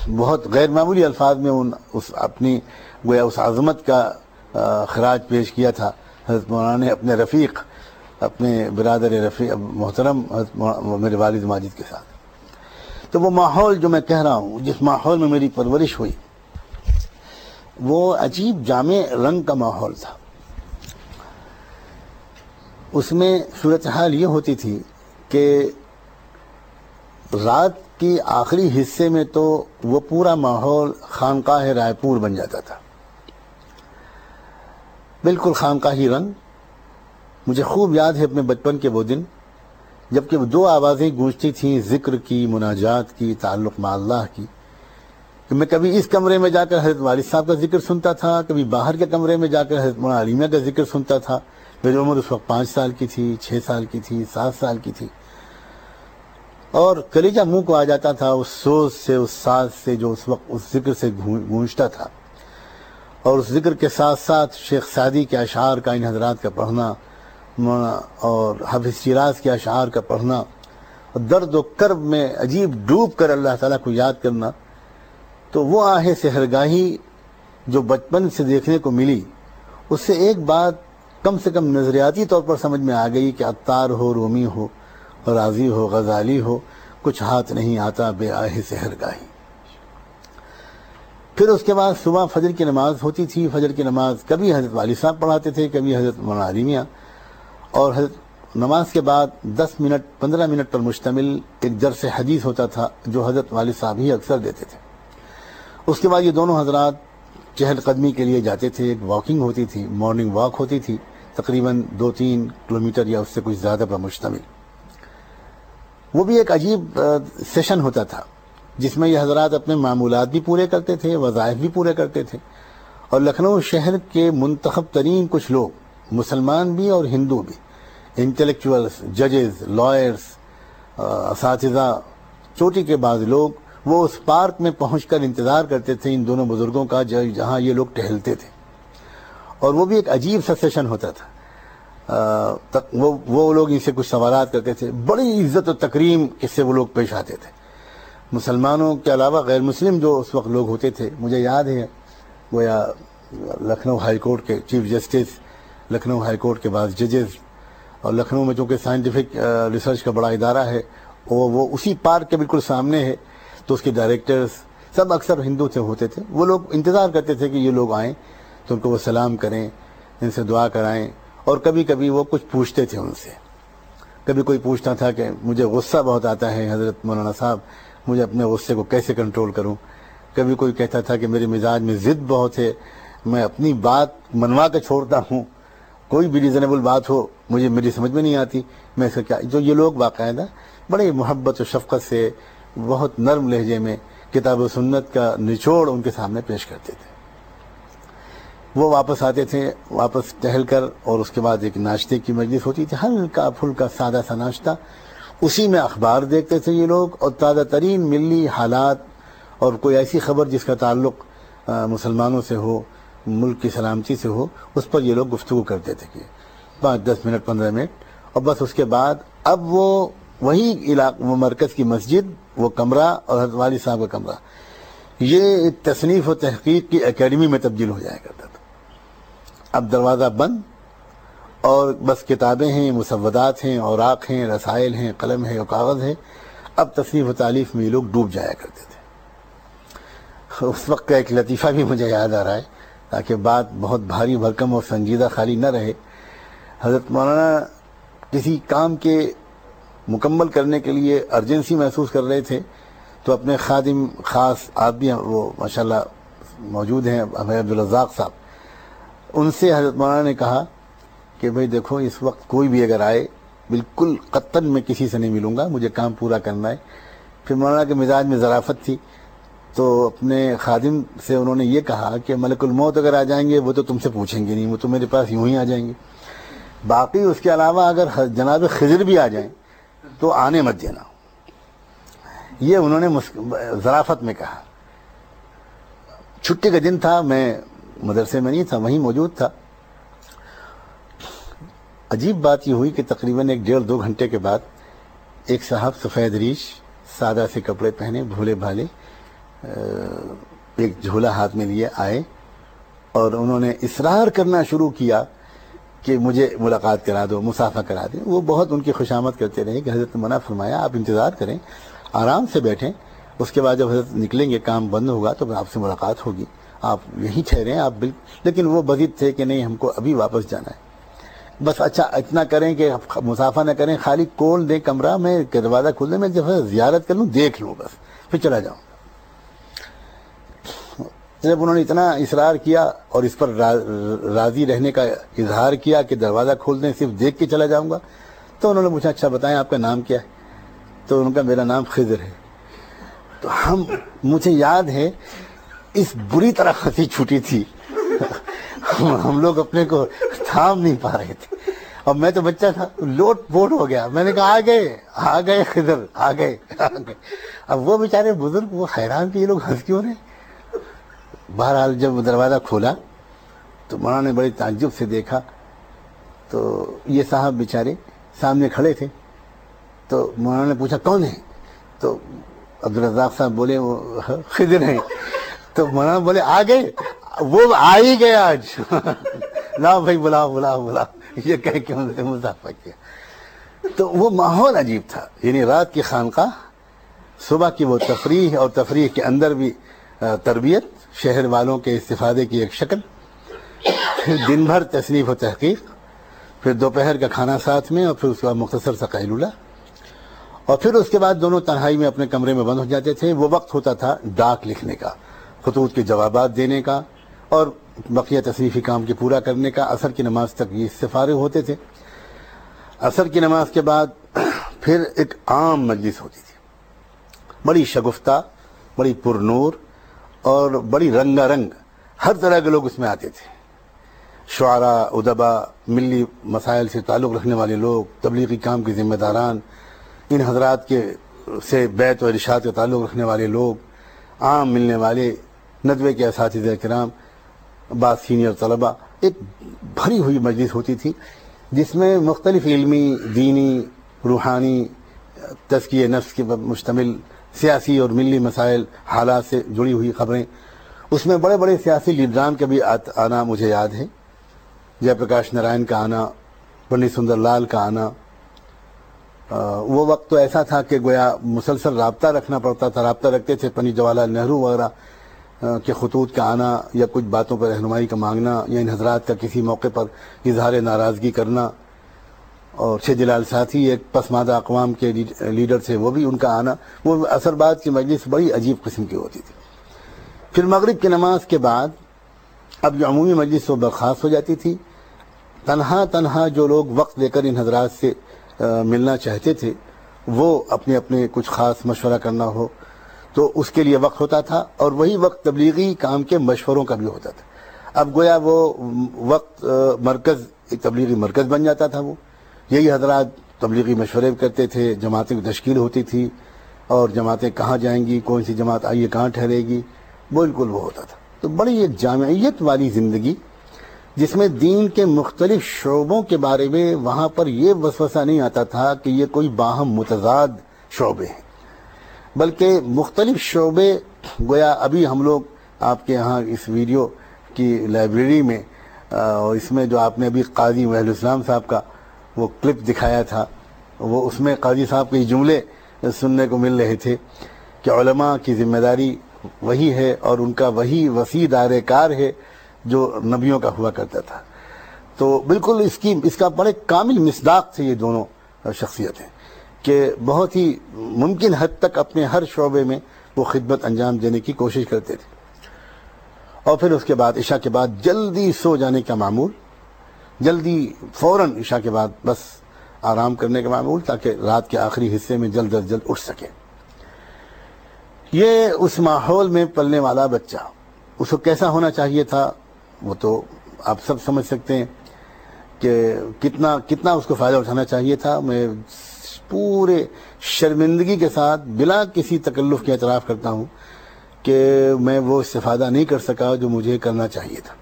[SPEAKER 1] بہت غیر معمولی الفاظ میں اپنی گویا اس عظمت کا خراج پیش کیا تھا حضرت مولانا نے اپنے رفیق، اپنے برادر رفیق محترم میرے والد ماجد کے ساتھ۔ تو وہ ماحول جو میں کہہ رہا ہوں، جس ماحول میں میری پرورش ہوئی، وہ عجیب جامع رنگ کا ماحول تھا۔ اس میں صورتحال یہ ہوتی تھی کہ رات کی آخری حصے میں تو وہ پورا ماحول خانقاہ رائے پور بن جاتا تھا، بالکل خانقاہی رنگ۔ مجھے خوب یاد ہے اپنے بچپن کے وہ دن جبکہ وہ دو آوازیں گونجتی تھیں، ذکر کی، مناجات کی، تعلق مع اللہ کی، کہ میں کبھی اس کمرے میں جا کر حضرت والد صاحب کا ذکر سنتا تھا، کبھی باہر کے کمرے میں جا کر حضرت مولانا علی میاں کا ذکر سنتا تھا۔ میری عمر اس وقت 5 سال کی تھی، 6 سال کی تھی، 7 سال کی تھی، اور کلیجہ منہ کو آ جاتا تھا اس سوز سے، اس ساز سے جو اس وقت اس ذکر سے گونجتا تھا، اور اس ذکر کے ساتھ ساتھ شیخ سعدی کے اشعار کا ان حضرات کا پڑھنا، اور حافظ شیراز کے اشعار کا پڑھنا، اور درد و کرب میں عجیب ڈوب کر اللہ تعالیٰ کو یاد کرنا۔ تو وہ آہ سحرگاہی جو بچپن سے دیکھنے کو ملی، اس سے ایک بات کم سے کم نظریاتی طور پر سمجھ میں آ گئی کہ عطار ہو، رومی ہو، رازی ہو، غزالی ہو، کچھ ہاتھ نہیں آتا بے آہ سحرگاہی۔ پھر اس کے بعد صبح فجر کی نماز ہوتی تھی۔ فجر کی نماز کبھی حضرت والد صاحب پڑھاتے تھے، کبھی حضرت مولانا علی میاں، اور نماز کے بعد 10 منٹ 15 منٹ پر مشتمل ایک درس حدیث ہوتا تھا جو حضرت والد صاحب ہی اکثر دیتے تھے۔ اس کے بعد یہ دونوں حضرات چہل قدمی کے لیے جاتے تھے، ایک واکنگ ہوتی تھی، مارننگ واک ہوتی تھی، تقریباً 2-3 کلومیٹر یا اس سے کچھ زیادہ پر مشتمل۔ وہ بھی ایک عجیب سیشن ہوتا تھا جس میں یہ حضرات اپنے معمولات بھی پورے کرتے تھے، وظائف بھی پورے کرتے تھے، اور لکھنؤ شہر کے منتخب ترین کچھ لوگ، مسلمان بھی اور ہندو بھی، انٹلیکچوئلز، ججز، لائرز، اساتذہ، چوٹی کے بعض لوگ، وہ اس پارک میں پہنچ کر انتظار کرتے تھے ان دونوں بزرگوں کا جہاں یہ لوگ ٹہلتے تھے، اور وہ بھی ایک عجیب سا سیشن ہوتا تھا۔ وہ لوگ ان سے کچھ سوالات کرتے تھے، بڑی عزت و تکریم کس سے وہ لوگ پیش آتے تھے۔ مسلمانوں کے علاوہ غیر مسلم جو اس وقت لوگ ہوتے تھے، مجھے یاد ہے گویا لکھنؤ ہائی کورٹ کے chief justice, Lucknow high court کے بعد ججز، اور لکھنؤ میں چونکہ سائنٹیفک ریسرچ کا بڑا ادارہ ہے، وہ اسی پارک کے بالکل سامنے ہے، تو اس کے ڈائریکٹرز سب اکثر ہندو سے ہوتے تھے۔ وہ لوگ انتظار کرتے تھے کہ یہ لوگ آئیں تو ان کو وہ سلام کریں، ان سے دعا کرائیں، اور کبھی کبھی وہ کچھ پوچھتے تھے ان سے۔ کبھی کوئی پوچھتا تھا کہ مجھے غصہ بہت آتا ہے حضرت مولانا صاحب، مجھے اپنے غصے کو کیسے کنٹرول کروں؟ کبھی کوئی کہتا تھا کہ میرے مزاج میں ضد بہت ہے، میں اپنی بات منوا کے چھوڑتا ہوں، کوئی بھی ریزنیبل بات ہو مجھے میری سمجھ میں نہیں آتی، میں اس کا کیا. جو یہ لوگ باقاعدہ بڑے محبت و شفقت سے بہت نرم لہجے میں کتاب و سنت کا نچوڑ ان کے سامنے پیش کرتے تھے. وہ واپس آتے تھے، واپس ٹہل کر، اور اس کے بعد ایک ناشتے کی مجلس ہوتی تھی، ہلکا پھلکا سادہ سا ناشتہ. اسی میں اخبار دیکھتے تھے یہ لوگ، اور تازہ ترین ملی حالات اور کوئی ایسی خبر جس کا تعلق مسلمانوں سے ہو، ملک کی سلامتی سے ہو، اس پر یہ لوگ گفتگو کرتے تھے کہ 5-10 منٹ 15 منٹ، اور بس اس کے بعد اب وہ وہی علاقہ، وہ مرکز کی مسجد، وہ کمرہ اور حضرت والد صاحب کا کمرہ، یہ تصنیف و تحقیق کی اکیڈمی میں تبدیل ہو جایا کرتا تھا. اب دروازہ بند، اور بس کتابیں ہیں، مسودات ہیں، اوراق ہیں، رسائل ہیں، قلم ہے اور کاغذ ہے. اب تصنیف و تالیف میں یہ لوگ ڈوب جایا کرتے تھے. اس وقت کا ایک لطیفہ بھی مجھے یاد آ رہا ہے تاکہ بات بہت بھاری بھرکم اور سنجیدہ خالی نہ رہے. حضرت مولانا کسی کام کے مکمل کرنے کے لیے ارجنسی محسوس کر رہے تھے، تو اپنے خادم خاص آدمی، وہ ماشاءاللہ موجود ہیں عبدالرزاق صاحب، ان سے حضرت مولانا نے کہا کہ بھئی دیکھو اس وقت کوئی بھی اگر آئے، بالکل قطعاً میں کسی سے نہیں ملوں گا، مجھے کام پورا کرنا ہے. پھر مولانا کے مزاج میں ظرافت تھی، تو اپنے خادم سے انہوں نے یہ کہا کہ ملک الموت اگر آ جائیں گے وہ تو تم سے پوچھیں گے نہیں، وہ تو میرے پاس یوں ہی آ جائیں گے. باقی اس کے علاوہ اگر جناب خضر بھی آ جائیں تو آنے مت دینا. یہ انہوں نے ظرافت میں کہا. چھٹی کا دن تھا، میں مدرسے میں نہیں تھا، وہیں موجود تھا. عجیب بات یہ ہوئی کہ تقریباً 1.5-2 گھنٹے کے بعد ایک صاحب سفید ریش، سادہ سے کپڑے پہنے، بھولے بھالے، ایک جھولا ہاتھ میں لیے آئے، اور انہوں نے اصرار کرنا شروع کیا کہ مجھے ملاقات کرا دو، مصافحہ کرا دیں. وہ بہت ان کی خوشامد کرتے رہے کہ حضرت نے منع فرمایا آپ انتظار کریں، آرام سے بیٹھیں، اس کے بعد جب حضرت نکلیں گے، کام بند ہوگا تو آپ سے ملاقات ہوگی، آپ یہیں ٹھہریں آپ لیکن وہ بضد تھے کہ نہیں ہم کو ابھی واپس جانا ہے. بس اچھا اتنا کریں کہ مسافہ نہ کریں، خالی کول دیں کمرہ میں، دروازہ کھول دیں، میں جب زیارت کر لوں دیکھ لوں، بس پھر چلا جاؤں. جب انہوں نے اتنا اصرار کیا اور اس پر راضی رہنے کا اظہار کیا کہ دروازہ کھول دیں، صرف دیکھ کے چلا جاؤں گا، تو انہوں نے پوچھا اچھا بتائیں آپ کا نام کیا ہے؟ تو ان کا میرا نام خضر ہے. تو مجھے یاد ہے اس بری طرح ہنسی چھوٹی تھی ہم لوگ اپنے کو تھام نہیں پا رہے تھے، اور میں تو بچہ تھا، لوٹ پوٹ ہو گیا. میں نے کہا آ گئے خضر، آ گئے. اب وہ بیچارے بزرگ وہ حیران کہ یہ لوگ ہنس کیوں رہے. بہرحال جب دروازہ کھولا تو مولانا نے بڑے تعجب سے دیکھا، تو یہ صاحب بیچارے سامنے کھڑے تھے. تو مولانا نے پوچھا کون ہے؟ تو عبدالرزاق صاحب بولے وہ خضر ہیں. تو مولانا بولے آ گئے؟ وہ آ ہی گئے آج لاؤ بھائی بلاؤ، یہ کہہ کے ان سے مصافحہ کیا. تو وہ ماحول عجیب تھا، یعنی رات کی خانقاہ، صبح کی وہ تفریح، اور تفریح کے اندر بھی تربیت، شہر والوں کے استفادے کی ایک شکل، پھر دن بھر تصنیف و تحقیق، پھر دوپہر کا کھانا ساتھ میں، اور پھر اس کے بعد مختصر سا قیلولہ، اور پھر اس کے بعد دونوں تنہائی میں اپنے کمرے میں بند ہو جاتے تھے. وہ وقت ہوتا تھا ڈاک لکھنے کا، خطوط کے جوابات دینے کا، اور بقیہ تصنیفی کام کے پورا کرنے کا. عصر کی نماز تک یہ اس سے فارغ ہوتے تھے. عصر کی نماز کے بعد پھر ایک عام مجلس ہوتی تھی، بڑی شگفتہ، بڑی پرنور، اور بڑی رنگا رنگ، ہر طرح کے لوگ اس میں آتے تھے. شعراء، ادبا، ملی مسائل سے تعلق رکھنے والے لوگ، تبلیغی کام کے ذمہ داران، ان حضرات کے سے بیت و ارشاد کا تعلق رکھنے والے لوگ، عام ملنے والے، ندوے کے اساتذہ کرام، بعض سینئر طلباء. ایک بھری ہوئی مجلس ہوتی تھی جس میں مختلف علمی، دینی، روحانی، تزکیہ نفس کے مشتمل سیاسی اور ملی مسائل، حالات سے جڑی ہوئی خبریں. اس میں بڑے بڑے سیاسی لیڈران کا بھی آنا مجھے یاد ہے. جے پرکاش نارائن کا آنا، پنڈت سندر لال کا آنا. وہ وقت تو ایسا تھا کہ گویا مسلسل رابطہ رکھنا پڑتا تھا، رابطہ رکھتے تھے. پنڈت جواہر لال نہرو وغیرہ کے خطوط کا آنا، یا کچھ باتوں پر رہنمائی کا مانگنا، یا ان حضرات کا کسی موقع پر اظہار ناراضگی کرنا. اور شیخ جلال ساتھی ایک پسماندہ اقوام کے لیڈر تھے، وہ بھی ان کا آنا. وہ عصر بعد کی مجلس بڑی عجیب قسم کی ہوتی تھی. پھر مغرب کی نماز کے بعد اب جو عمومی مجلس وہ برخاست ہو جاتی تھی. تنہا جو لوگ وقت لے کر ان حضرات سے ملنا چاہتے تھے وہ اپنے اپنے کچھ خاص مشورہ کرنا ہو تو اس کے لیے وقت ہوتا تھا, اور وہی وقت تبلیغی کام کے مشوروں کا بھی ہوتا تھا. اب گویا وہ وقت مرکز, ایک تبلیغی مرکز بن جاتا تھا. وہ یہی حضرات تبلیغی مشورے کرتے تھے, جماعتیں کی تشکیل ہوتی تھی, اور جماعتیں کہاں جائیں گی, کون سی جماعت آئیے کہاں ٹھہرے گی, بالکل وہ ہوتا تھا. تو بڑی ایک جامعیت والی زندگی جس میں دین کے مختلف شعبوں کے بارے میں وہاں پر یہ وسوسہ نہیں آتا تھا کہ یہ کوئی باہم متضاد شعبے ہیں, بلکہ مختلف شعبے گویا ابھی ہم لوگ آپ کے ہاں اس ویڈیو کی لائبریری میں اور اس میں جو آپ نے ابھی قاضی وحید الاسلام صاحب کا وہ کلپ دکھایا تھا, وہ اس میں قاضی صاحب کے یہ جملے سننے کو مل رہے تھے کہ علماء کی ذمہ داری وہی ہے اور ان کا وہی وسیع دائرہ کار ہے جو نبیوں کا ہوا کرتا تھا. تو بالکل اس کا بڑے کامل مصداق تھے یہ دونوں شخصیتیں کہ بہت ہی ممکن حد تک اپنے ہر شعبے میں وہ خدمت انجام دینے کی کوشش کرتے تھے. اور پھر اس کے بعد عشاء کے بعد جلدی سو جانے کا معمول, جلدی فوراً عشاء کے بعد بس آرام کرنے کا معمول, تاکہ رات کے آخری حصے میں جلد از جلد اٹھ سکے. یہ اس ماحول میں پلنے والا بچہ, اس کو کیسا ہونا چاہیے تھا وہ تو آپ سب سمجھ سکتے ہیں کہ کتنا اس کو فائدہ اٹھانا چاہیے تھا. میں پورے شرمندگی کے ساتھ بلا کسی تکلف کے اعتراف کرتا ہوں کہ میں وہ استفادہ نہیں کر سکا جو مجھے کرنا چاہیے تھا.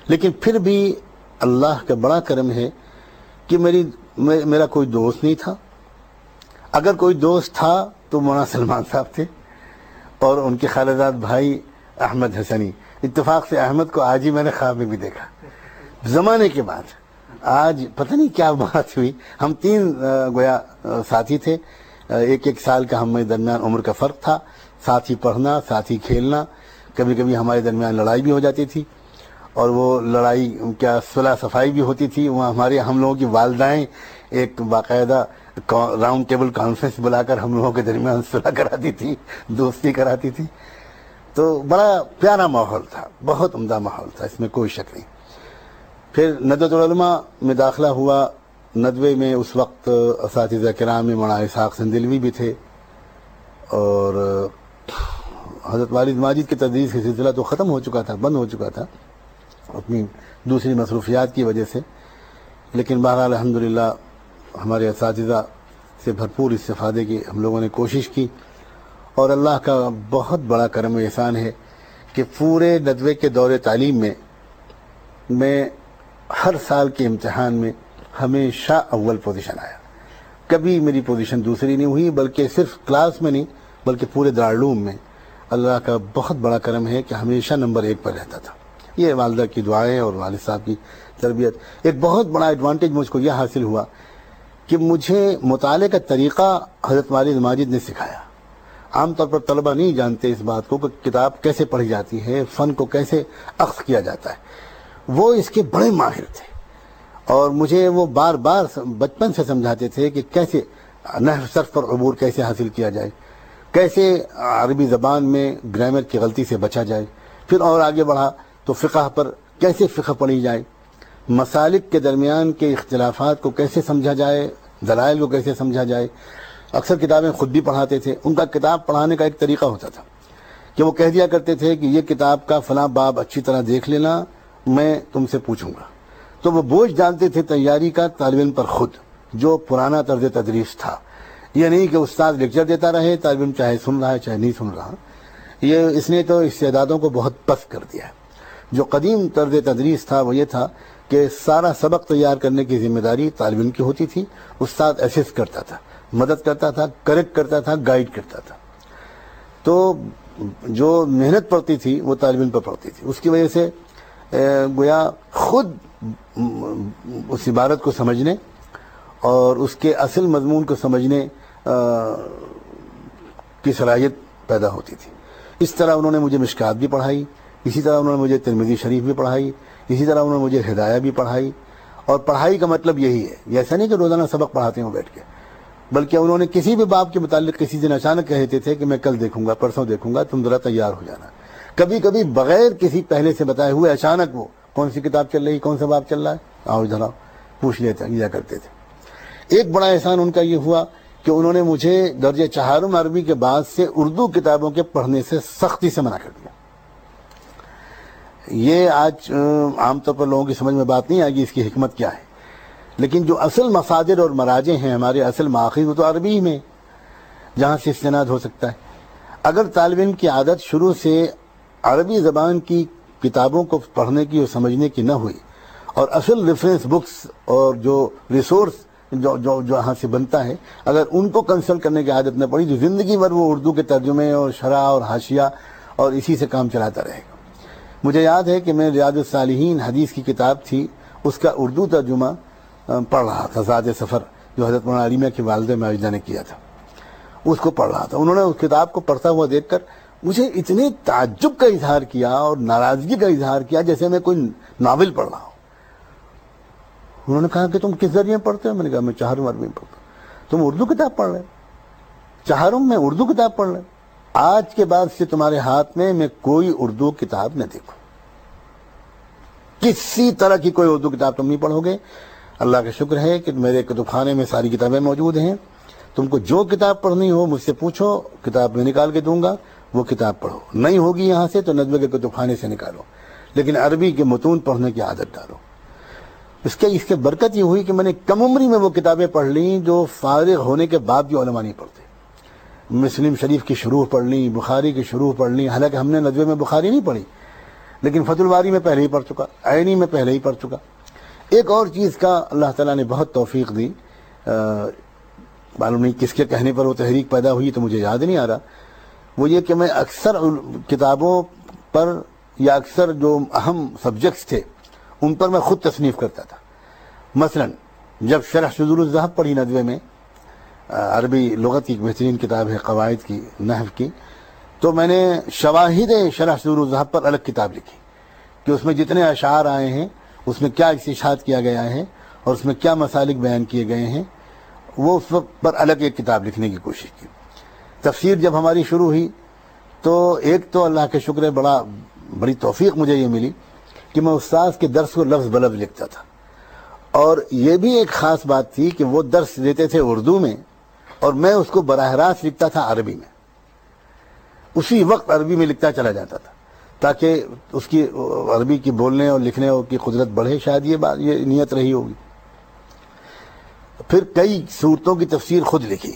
[SPEAKER 1] لیکن پھر بھی اللہ کا بڑا کرم ہے کہ میرا کوئی دوست نہیں تھا. اگر کوئی دوست تھا تو مولانا سلمان صاحب تھے اور ان کے خالزاد بھائی احمد حسنی. اتفاق سے احمد کو آج ہی میں نے خواب میں بھی دیکھا, زمانے کے بعد. آج پتہ نہیں کیا بات ہوئی, ہم 3 گویا ساتھی تھے, ایک سال کا ہمارے درمیان عمر کا فرق تھا, ساتھ ہی پڑھنا, ساتھ ہی کھیلنا, کبھی کبھی ہمارے درمیان لڑائی بھی ہو جاتی تھی, اور وہ لڑائی کیا صلح صفائی بھی ہوتی تھی. وہاں ہم لوگوں کی والدائیں ایک باقاعدہ راؤنڈ ٹیبل کانفرنس بلا کر ہم لوگوں کے درمیان صلح کراتی تھی, دوستی کراتی تھی. تو بڑا پیارا ماحول تھا, بہت عمدہ ماحول تھا, اس میں کوئی شک نہیں. پھر ندوۃ العلماء میں داخلہ ہوا. ندوے میں اس وقت اساتذہ کرام میں مولانا اسحاق سندلوی بھی تھے, اور حضرت والد ماجد کی تدریس کا سلسلہ تو ختم ہو چکا تھا, بند ہو چکا تھا اپنی دوسری مصروفیات کی وجہ سے. لیکن بہرحال الحمدللہ ہمارے اساتذہ سے بھرپور استفادے کی ہم لوگوں نے کوشش کی, اور اللہ کا بہت بڑا کرم و احسان ہے کہ پورے ندوے کے دور تعلیم میں ہر سال کے امتحان میں ہمیشہ اول پوزیشن آیا. کبھی میری پوزیشن دوسری نہیں ہوئی, بلکہ صرف کلاس میں نہیں بلکہ پورے دارالعلوم میں اللہ کا بہت بڑا کرم ہے کہ ہمیشہ نمبر 1 پر رہتا تھا. یہ والدہ کی دعائیں اور والد صاحب کی تربیت. ایک بہت بڑا ایڈوانٹیج مجھ کو یہ حاصل ہوا کہ مجھے مطالعے کا طریقہ حضرت والد ماجد نے سکھایا. عام طور پر طلبہ نہیں جانتے اس بات کو کہ کتاب کیسے پڑھی جاتی ہے, فن کو کیسے اخذ کیا جاتا ہے. وہ اس کے بڑے ماہر تھے, اور مجھے وہ بار بار بچپن سے سمجھاتے تھے کہ کیسے نحو صرف پر عبور کیسے حاصل کیا جائے, کیسے عربی زبان میں گرامر کی غلطی سے بچا جائے. پھر اور آگے بڑھا تو فقہ پر کیسے فقہ پڑھی جائے, مسالک کے درمیان کے اختلافات کو کیسے سمجھا جائے, دلائل کو کیسے سمجھا جائے. اکثر کتابیں خود بھی پڑھاتے تھے. ان کا کتاب پڑھانے کا ایک طریقہ ہوتا تھا کہ وہ کہہ دیا کرتے تھے کہ یہ کتاب کا فلاں باب اچھی طرح دیکھ لینا, میں تم سے پوچھوں گا. تو وہ بوجھ ڈالتے تھے تیاری کا طالب علم پر خود, جو پرانا طرز تدریس تھا. یہ نہیں کہ استاد لیکچر دیتا رہے, طالب علم چاہے سن رہا ہے چاہے نہیں سن رہا. یہ اس نے تو استعدادوں کو بہت پست کر دیا ہے. جو قدیم طرز تدریس تھا وہ یہ تھا کہ سارا سبق تیار کرنے کی ذمہ داری طالب علم کی ہوتی تھی. استاد اسسٹ کرتا تھا, مدد کرتا تھا, کریکٹ کرتا تھا, گائیڈ کرتا تھا. تو جو محنت پڑتی تھی وہ طالب علم پر پڑتی تھی. اس کی وجہ سے گویا خود اس عبارت کو سمجھنے اور اس کے اصل مضمون کو سمجھنے کی صلاحیت پیدا ہوتی تھی. اس طرح انہوں نے مجھے مشکات بھی پڑھائی, اسی طرح انہوں نے مجھے ترمذی شریف بھی پڑھائی, اسی طرح انہوں نے مجھے ہدایہ بھی پڑھائی. اور پڑھائی کا مطلب یہی ہے, یہ ایسا نہیں کہ روزانہ سبق پڑھاتے ہوں بیٹھ کے, بلکہ انہوں نے کسی بھی باب کے متعلق کسی دن اچانک کہتے تھے کہ میں کل دیکھوں گا, پرسوں دیکھوں گا, تم ذرا تیار ہو جانا. کبھی کبھی بغیر کسی پہلے سے بتائے ہوئے اچانک وہ کون سی کتاب چل رہی، کون سا باب چل رہا ہے، آؤ ادھر آؤ، پوچھ لیا کرتے تھے۔ ایک بڑا احسان ان کا یہ ہوا کہ انہوں نے مجھے درجہ چہارم عربی کے بعد سے اردو کتابوں کے پڑھنے سے سختی سے منع کر دیا۔ یہ آج عام طور پر لوگوں کی سمجھ میں بات نہیں آئے گی اس کی حکمت کیا ہے، لیکن جو اصل مصادر اور مراجع ہیں، ہمارے اصل مآخذ، وہ تو عربی میں جہاں سے استناد ہو سکتا ہے۔ اگر طالب علم کی عادت شروع سے عربی زبان کی کتابوں کو پڑھنے کی اور سمجھنے کی نہ ہوئی، اور اصل ریفرنس بکس اور جو ریسورس جو یہاں سے بنتا ہے، اگر ان کو کنسلٹ کرنے کی عادت نہ پڑی تو زندگی بھر وہ اردو کے ترجمے اور شرح اور حاشیہ اور اسی سے کام چلاتا رہے گا۔ مجھے یاد ہے کہ میں ریاض الصالحین حدیث کی کتاب تھی، اس کا اردو ترجمہ پڑھ رہا تھا، زاد سفر، جو حضرت مولانا علیمیہ کی والدہ معاویہ نے کیا تھا، اس کو پڑھ رہا تھا۔ انہوں نے اس کتاب کو پڑھتا ہوا دیکھ کر مجھے اتنے تعجب کا اظہار کیا اور ناراضگی کا اظہار کیا جیسے میں کوئی ناول پڑھ رہا ہوں۔ انہوں نے کہا کہ تم کس ذریعے پڑھتے ہو؟ میں نے کہا میں چہارم عربی میں پڑھتا ہوں۔ تم اردو کتاب پڑھ رہے ہو؟ چہارم میں اردو کتاب پڑھ رہے ہو؟ آج کے بعد سے تمہارے ہاتھ میں کوئی اردو کتاب نہ دیکھوں، کسی طرح کی کوئی اردو کتاب تم نہیں پڑھو گے۔ اللہ کا شکر ہے کہ میرے کتب خانے میں ساری کتابیں موجود ہیں، تم کو جو کتاب پڑھنی ہو مجھ سے پوچھو، کتاب میں نکال کے دوں گا، وہ کتاب پڑھو۔ نہیں ہوگی یہاں سے تو ندوہ کے کتب خانے سے نکالو، لیکن عربی کے متون پڑھنے کی عادت ڈالو۔ اس کے برکت یہ ہوئی کہ میں نے کم عمری میں وہ کتابیں پڑھ لیں جو فارغ ہونے کے بعد بھی علماء نہیں پڑھتے۔ مسلم شریف کی شروح پڑھ لی، بخاری کی شروح پڑھ لی، حالانکہ ہم نے ندوے میں بخاری نہیں پڑھی، لیکن فتح الباری میں پہلے ہی پڑھ چکا، عینی میں پہلے ہی پڑھ چکا۔ ایک اور چیز کا اللہ تعالیٰ نے بہت توفیق دی، معلوم نہیں کس کے کہنے پر وہ تحریک پیدا ہوئی تو مجھے یاد نہیں آ رہا، وہ یہ کہ میں اکثر کتابوں پر یا اکثر جو اہم سبجیکٹس تھے ان پر میں خود تصنیف کرتا تھا۔ مثلا جب شرح شذور الذہب پڑھی ندوے میں، عربی لغت کی ایک بہترین کتاب ہے قواعد کی، نحو کی، تو میں نے شواہد شرح شذور الذہب پر الگ کتاب لکھی کہ اس میں جتنے اشعار آئے ہیں اس میں کیا استشہاد کیا گیا ہے اور اس میں کیا مسالک بیان کیے گئے ہیں، وہ اس پر الگ ایک کتاب لکھنے کی کوشش کی۔ تفسیر جب ہماری شروع ہوئی تو ایک تو اللہ کے شکر ہے بڑی توفیق مجھے یہ ملی کہ میں استاذ کے درس کو لفظ بلفظ لکھتا تھا، اور یہ بھی ایک خاص بات تھی کہ وہ درس دیتے تھے اردو میں اور میں اس کو براہ راست لکھتا تھا عربی میں، اسی وقت عربی میں لکھتا چلا جاتا تھا تاکہ اس کی عربی کی بولنے اور لکھنے کی قدرت بڑھے، شاید یہ نیت رہی ہوگی۔ پھر کئی صورتوں کی تفسیر خود لکھی۔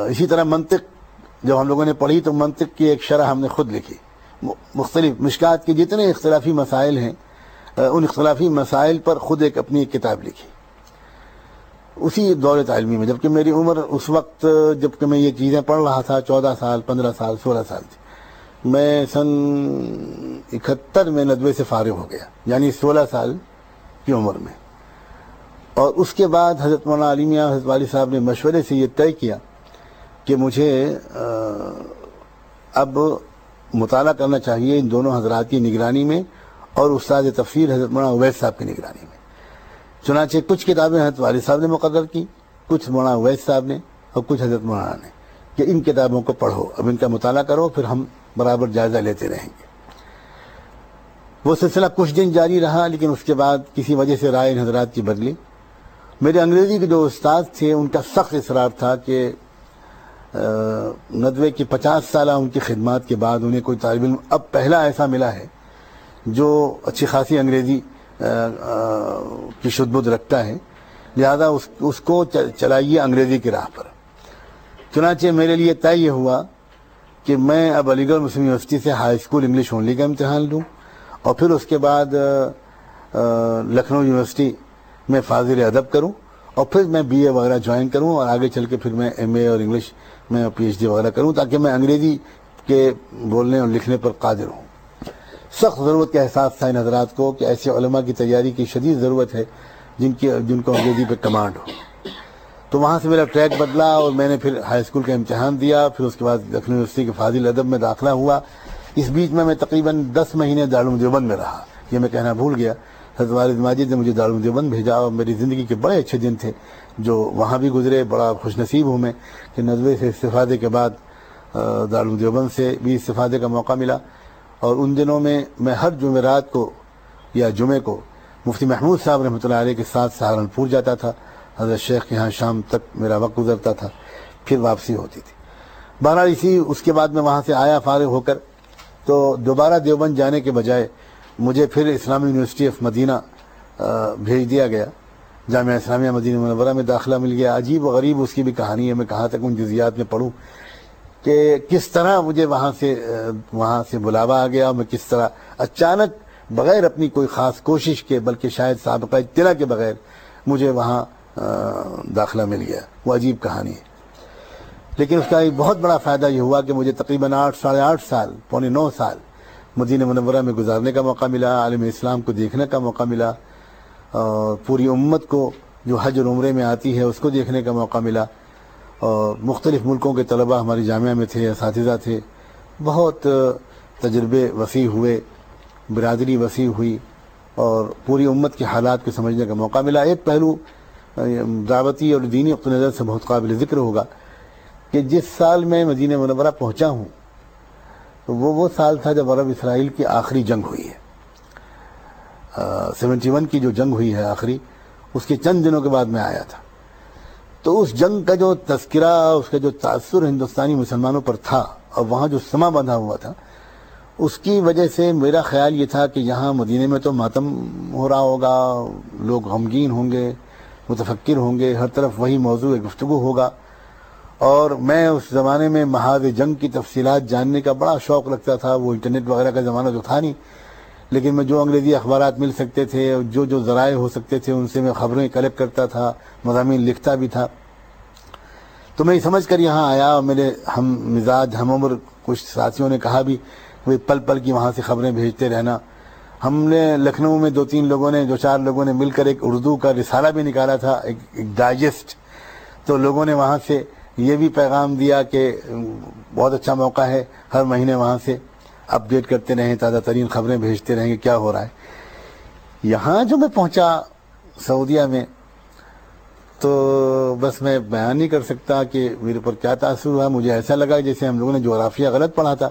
[SPEAKER 1] اسی طرح منطق جب ہم لوگوں نے پڑھی تو منطق کی ایک شرح ہم نے خود لکھی۔ مختلف مشکات کے جتنے اختلافی مسائل ہیں ان اختلافی مسائل پر خود اپنی ایک کتاب لکھی اسی دور تعلیمی میں، جبکہ میری عمر اس وقت جبکہ میں یہ چیزیں پڑھ رہا تھا 14 سال 15 سال 16 سال تھی۔ میں سن 71 میں ندوے سے فارغ ہو گیا، یعنی 16 سال کی عمر میں، اور اس کے بعد حضرت مولانا علیمیہ حضرت والی صاحب نے مشورے سے یہ طے کیا کہ مجھے اب مطالعہ کرنا چاہیے ان دونوں حضرات کی نگرانی میں اور استاد تفسیر حضرت مولانا اویس صاحب کی نگرانی میں۔ چنانچہ کچھ کتابیں حضرت والی صاحب نے مقرر کی، کچھ مولانا اویس صاحب نے اور کچھ حضرت مولانا نے، کہ ان کتابوں کو پڑھو، اب ان کا مطالعہ کرو، پھر ہم برابر جائزہ لیتے رہیں گے۔ وہ سلسلہ کچھ دن جاری رہا، لیکن اس کے بعد کسی وجہ سے رائے ان حضرات کی بدلی۔ میرے انگریزی کے جو استاد تھے ان کا سخت اصرار تھا کہ ندوے کی 50 سالہ ان کی خدمات کے بعد انہیں کوئی طالب علم اب پہلا ایسا ملا ہے جو اچھی خاصی انگریزی کی شد بد رکھتا ہے، لہذا اس کو چلائیے انگریزی کی راہ پر۔ چنانچہ میرے لیے طے یہ ہوا کہ میں اب علی گڑھ مسلم یونیورسٹی سے ہائی اسکول انگلش اونلی کا امتحان لوں، اور پھر اس کے بعد لکھنؤ یونیورسٹی میں فاضل ادب کروں، اور پھر میں بی اے وغیرہ جوائن کروں، اور آگے چل کے پھر میں ایم اے اور انگلش میں پی ایچ ڈی وغیرہ کروں، تاکہ میں انگریزی کے بولنے اور لکھنے پر قادر ہوں۔ سخت ضرورت کا احساس تھا ان حضرات کو کہ ایسے علماء کی تیاری کی شدید ضرورت ہے جن کو انگریزی پہ کمانڈ ہو۔ تو وہاں سے میرا ٹریک بدلا اور میں نے پھر ہائی اسکول کا امتحان دیا، پھر اس کے بعد لکھنؤ یونیورسٹی کے فاضل ادب میں داخلہ ہوا۔ اس بیچ میں تقریباً 10 مہینے دارالعلوم دیوبند میں رہا، یہ میں کہنا بھول گیا۔ حضرت والد ماجد نے مجھے دارالعلوم دیوبند بھیجا، اور میری زندگی کے بڑے اچھے دن تھے جو وہاں بھی گزرے۔ بڑا خوش نصیب ہوں میں کہ ندوے سے استفادے کے بعد دارالعلوم دیوبند سے بھی استفادے کا موقع ملا، اور ان دنوں میں ہر جمعرات کو یا جمعے کو مفتی محمود صاحب رحمۃ اللہ علیہ کے ساتھ سہارنپور جاتا تھا، حضرت شیخ کے ہاں شام تک میرا وقت گزرتا تھا، پھر واپسی ہوتی تھی۔ بہرحال اس کے بعد میں وہاں سے آیا فارغ ہو کر، تو دوبارہ دیوبند جانے کے بجائے مجھے پھر اسلامی یونیورسٹی آف مدینہ بھیج دیا گیا، جامعہ اسلامیہ مدینہ منورہ میں داخلہ مل گیا۔ عجیب و غریب اس کی بھی کہانی ہے، میں کہاں تک ان جزیات میں پڑھوں کہ کس طرح مجھے وہاں سے بلاوا آ گیا، اور میں کس طرح اچانک بغیر اپنی کوئی خاص کوشش کے، بلکہ شاید سابقہ اطلاع کے بغیر مجھے وہاں داخلہ مل گیا۔ وہ عجیب کہانی ہے، لیکن اس کا ایک بہت بڑا فائدہ یہ ہوا کہ مجھے تقریباً 8 ساڑھے 8 سال، 9 سال مدینہ منورہ میں گزارنے کا موقع ملا، عالم اسلام کو دیکھنے کا موقع ملا، اور پوری امت کو جو حج اور عمرے میں آتی ہے اس کو دیکھنے کا موقع ملا، اور مختلف ملکوں کے طلباء ہماری جامعہ میں تھے، اساتذہ تھے، بہت تجربے وسیع ہوئے، برادری وسیع ہوئی، اور پوری امت کے حالات کو سمجھنے کا موقع ملا۔ ایک پہلو دعوتی اور دینی نقطہ نظر سے بہت قابل ذکر ہوگا کہ جس سال میں مدینہ منورہ پہنچا ہوں وہ سال تھا جب عرب اسرائیل کی آخری جنگ ہوئی ہے، 71 کی جو جنگ ہوئی ہے آخری، اس کے چند دنوں کے بعد میں آیا تھا۔ تو اس جنگ کا جو تذکرہ، اس کا جو تاثر ہندوستانی مسلمانوں پر تھا، اور وہاں جو سما بندھا ہوا تھا، اس کی وجہ سے میرا خیال یہ تھا کہ یہاں مدینے میں تو ماتم ہو رہا ہوگا، لوگ غمگین ہوں گے، متفکر ہوں گے، ہر طرف وہی موضوع گفتگو ہوگا، اور میں اس زمانے میں محاذ جنگ کی تفصیلات جاننے کا بڑا شوق رکھتا تھا۔ وہ انٹرنیٹ وغیرہ کا زمانہ تو تھا نہیں، لیکن میں جو انگریزی اخبارات مل سکتے تھے، جو ذرائع ہو سکتے تھے، ان سے میں خبریں کلیکٹ کرتا تھا، مضامین لکھتا بھی تھا۔ تو میں یہ سمجھ کر یہاں آیا، اور میرے ہم مزاج ہم عمر کچھ ساتھیوں نے کہا بھی وہ پل پل کی وہاں سے خبریں بھیجتے رہنا۔ ہم نے لکھنؤ میں 2-3 لوگوں نے، 2-4 لوگوں نے مل کر ایک اردو کا رسالہ بھی نکالا تھا، ایک ڈائجسٹ۔ تو لوگوں نے وہاں سے یہ بھی پیغام دیا کہ بہت اچھا موقع ہے، ہر مہینے وہاں سے اپڈیٹ کرتے رہیں، تازہ ترین خبریں بھیجتے رہیں کہ کیا ہو رہا ہے۔ یہاں جو میں پہنچا سعودیہ میں، تو بس میں بیان نہیں کر سکتا کہ میرے پر کیا تاثر ہوا۔ مجھے ایسا لگا جیسے ہم لوگوں نے جغرافیہ غلط پڑھا تھا،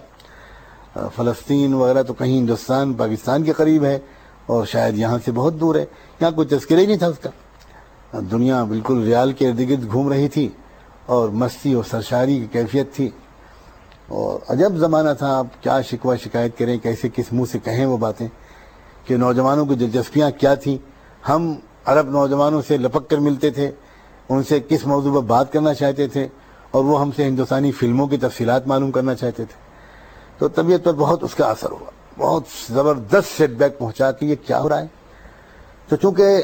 [SPEAKER 1] فلسطین وغیرہ تو کہیں ہندوستان پاکستان کے قریب ہے، اور شاید یہاں سے بہت دور ہے، یہاں کوئی تذکرہ ہی نہیں تھا اس کا۔ دنیا بالکل ریال کے ارد گرد گھوم رہی تھی، اور مستی اور سرشاری کی کیفیت تھی، اور عجب زمانہ تھا۔ اب کیا شکوہ شکایت کریں، کیسے کس منہ سے کہیں وہ باتیں کہ نوجوانوں کی دلچسپیاں کیا تھیں۔ ہم عرب نوجوانوں سے لپک کر ملتے تھے، ان سے کس موضوع پر بات کرنا چاہتے تھے، اور وہ ہم سے ہندوستانی فلموں کی تفصیلات معلوم کرنا چاہتے تھے۔ تو طبیعت پر بہت اس کا اثر ہوا، بہت زبردست سیٹ بیک پہنچا کہ یہ کیا ہو رہا ہے۔ تو چونکہ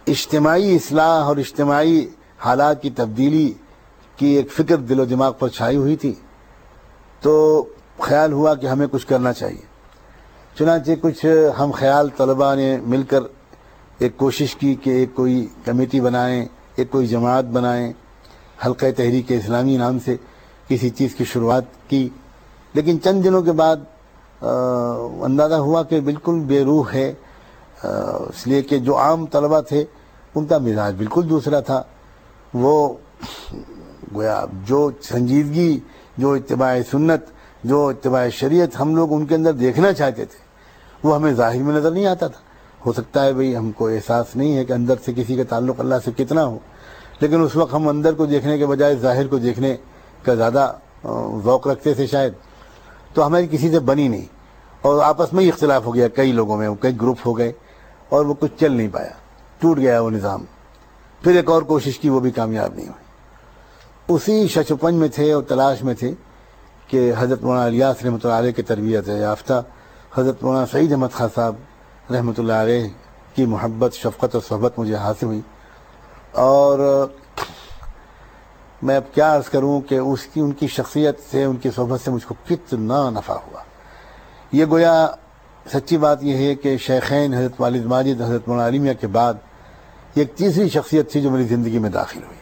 [SPEAKER 1] اجتماعی اصلاح اور اجتماعی حالات کی تبدیلی کی ایک فکر دل و دماغ پر چھائی ہوئی تھی، تو خیال ہوا کہ ہمیں کچھ کرنا چاہیے۔ چنانچہ کچھ ہم خیال طلباء نے مل کر ایک کوشش کی کہ ایک کوئی کمیٹی بنائیں، ایک کوئی جماعت بنائیں، حلقہ تحریک اسلامی نام سے کسی چیز کی شروعات کی۔ لیکن چند دنوں کے بعد اندازہ ہوا کہ بالکل بے روح ہے، اس لیے کہ جو عام طلباء تھے ان کا مزاج بالکل دوسرا تھا۔ وہ گویا جو سنجیدگی، جو اتباع سنت، جو اتباع شریعت ہم لوگ ان کے اندر دیکھنا چاہتے تھے، وہ ہمیں ظاہر میں نظر نہیں آتا تھا۔ ہو سکتا ہے بھئی ہم کو احساس نہیں ہے کہ اندر سے کسی کا تعلق اللہ سے کتنا ہو، لیکن اس وقت ہم اندر کو دیکھنے کے بجائے ظاہر کو دیکھنے کا زیادہ ذوق رکھتے تھے شاید۔ تو ہماری کسی سے بنی نہیں، اور آپس میں ہی اختلاف ہو گیا، کئی لوگوں میں کئی گروپ ہو گئے، اور وہ کچھ چل نہیں پایا، ٹوٹ گیا وہ نظام۔ پھر ایک اور کوشش کی، وہ بھی کامیاب نہیں ہوئی۔ اسی شش و پنج میں تھے اور تلاش میں تھے کہ حضرت مولانا الیاس رحمۃ اللہ علیہ کی تربیت یافتہ حضرت مولانا سعید احمد خان صاحب رحمۃ اللہ علیہ کی محبت، شفقت اور صحبت مجھے حاصل ہوئی، اور میں اب کیا عرض کروں کہ ان کی شخصیت سے، ان کی صحبت سے مجھ کو کتنا نفع ہوا۔ یہ گویا سچی بات یہ ہے کہ شیخین حضرت والد ماجد، حضرت مولانا علی میاں کے بعد یہ ایک تیسری شخصیت تھی جو میری زندگی میں داخل ہوئی،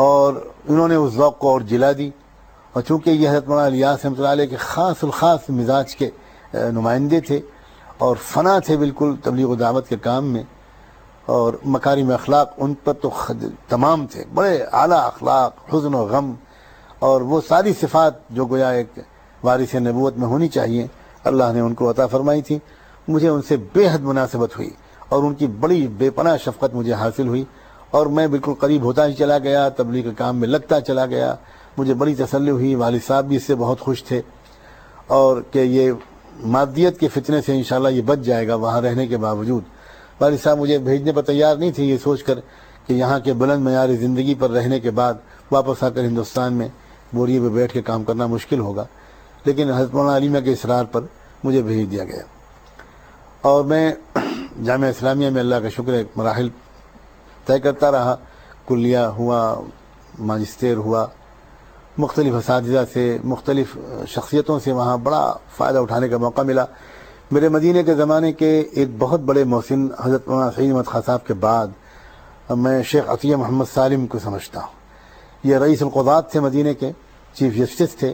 [SPEAKER 1] اور انہوں نے اس ذوق کو اور جلا دی۔ اور چونکہ یہ حضرت مولانا الیاس رحمۃ اللہ علیہ کے خاص الخاص مزاج کے نمائندے تھے، اور فنا تھے بالکل تبلیغ و دعوت کے کام میں، اور مکارم اخلاق ان پر تو تمام تھے، بڑے اعلیٰ اخلاق، حزن و غم اور وہ ساری صفات جو گویا ایک وارث نبوت میں ہونی چاہیے اللہ نے ان کو عطا فرمائی تھی. مجھے ان سے بے حد مناسبت ہوئی اور ان کی بڑی بے پناہ شفقت مجھے حاصل ہوئی اور میں بالکل قریب ہوتا ہی چلا گیا, تبلیغ کے کام میں لگتا چلا گیا. مجھے بڑی تسلی ہوئی, والد صاحب بھی اس سے بہت خوش تھے اور کہ یہ مادیت کے فتنے سے انشاءاللہ یہ بچ جائے گا وہاں رہنے کے باوجود. والد صاحب مجھے بھیجنے پر تیار نہیں تھے, یہ سوچ کر کہ یہاں کے بلند معیار زندگی پر رہنے کے بعد واپس آ کر ہندوستان میں بوریے پہ بیٹھ کے کام کرنا مشکل ہوگا, لیکن حضرت مولانا علی میاں کے اصرار پر مجھے بھیج دیا گیا. اور میں جامعہ اسلامیہ میں اللہ کا شکر ہے مراحل طے کرتا رہا. کلیہ ہوا, ماجسٹر ہوا, مختلف اساتذہ سے, مختلف شخصیتوں سے وہاں بڑا فائدہ اٹھانے کا موقع ملا. میرے مدینے کے زمانے کے ایک بہت بڑے محسن حضرت مولانا سعید احمد خان صاحب کے بعد میں شیخ عطیہ محمد سالم کو سمجھتا ہوں. یہ رئیس القضات تھے مدینے کے, چیف جسٹس تھے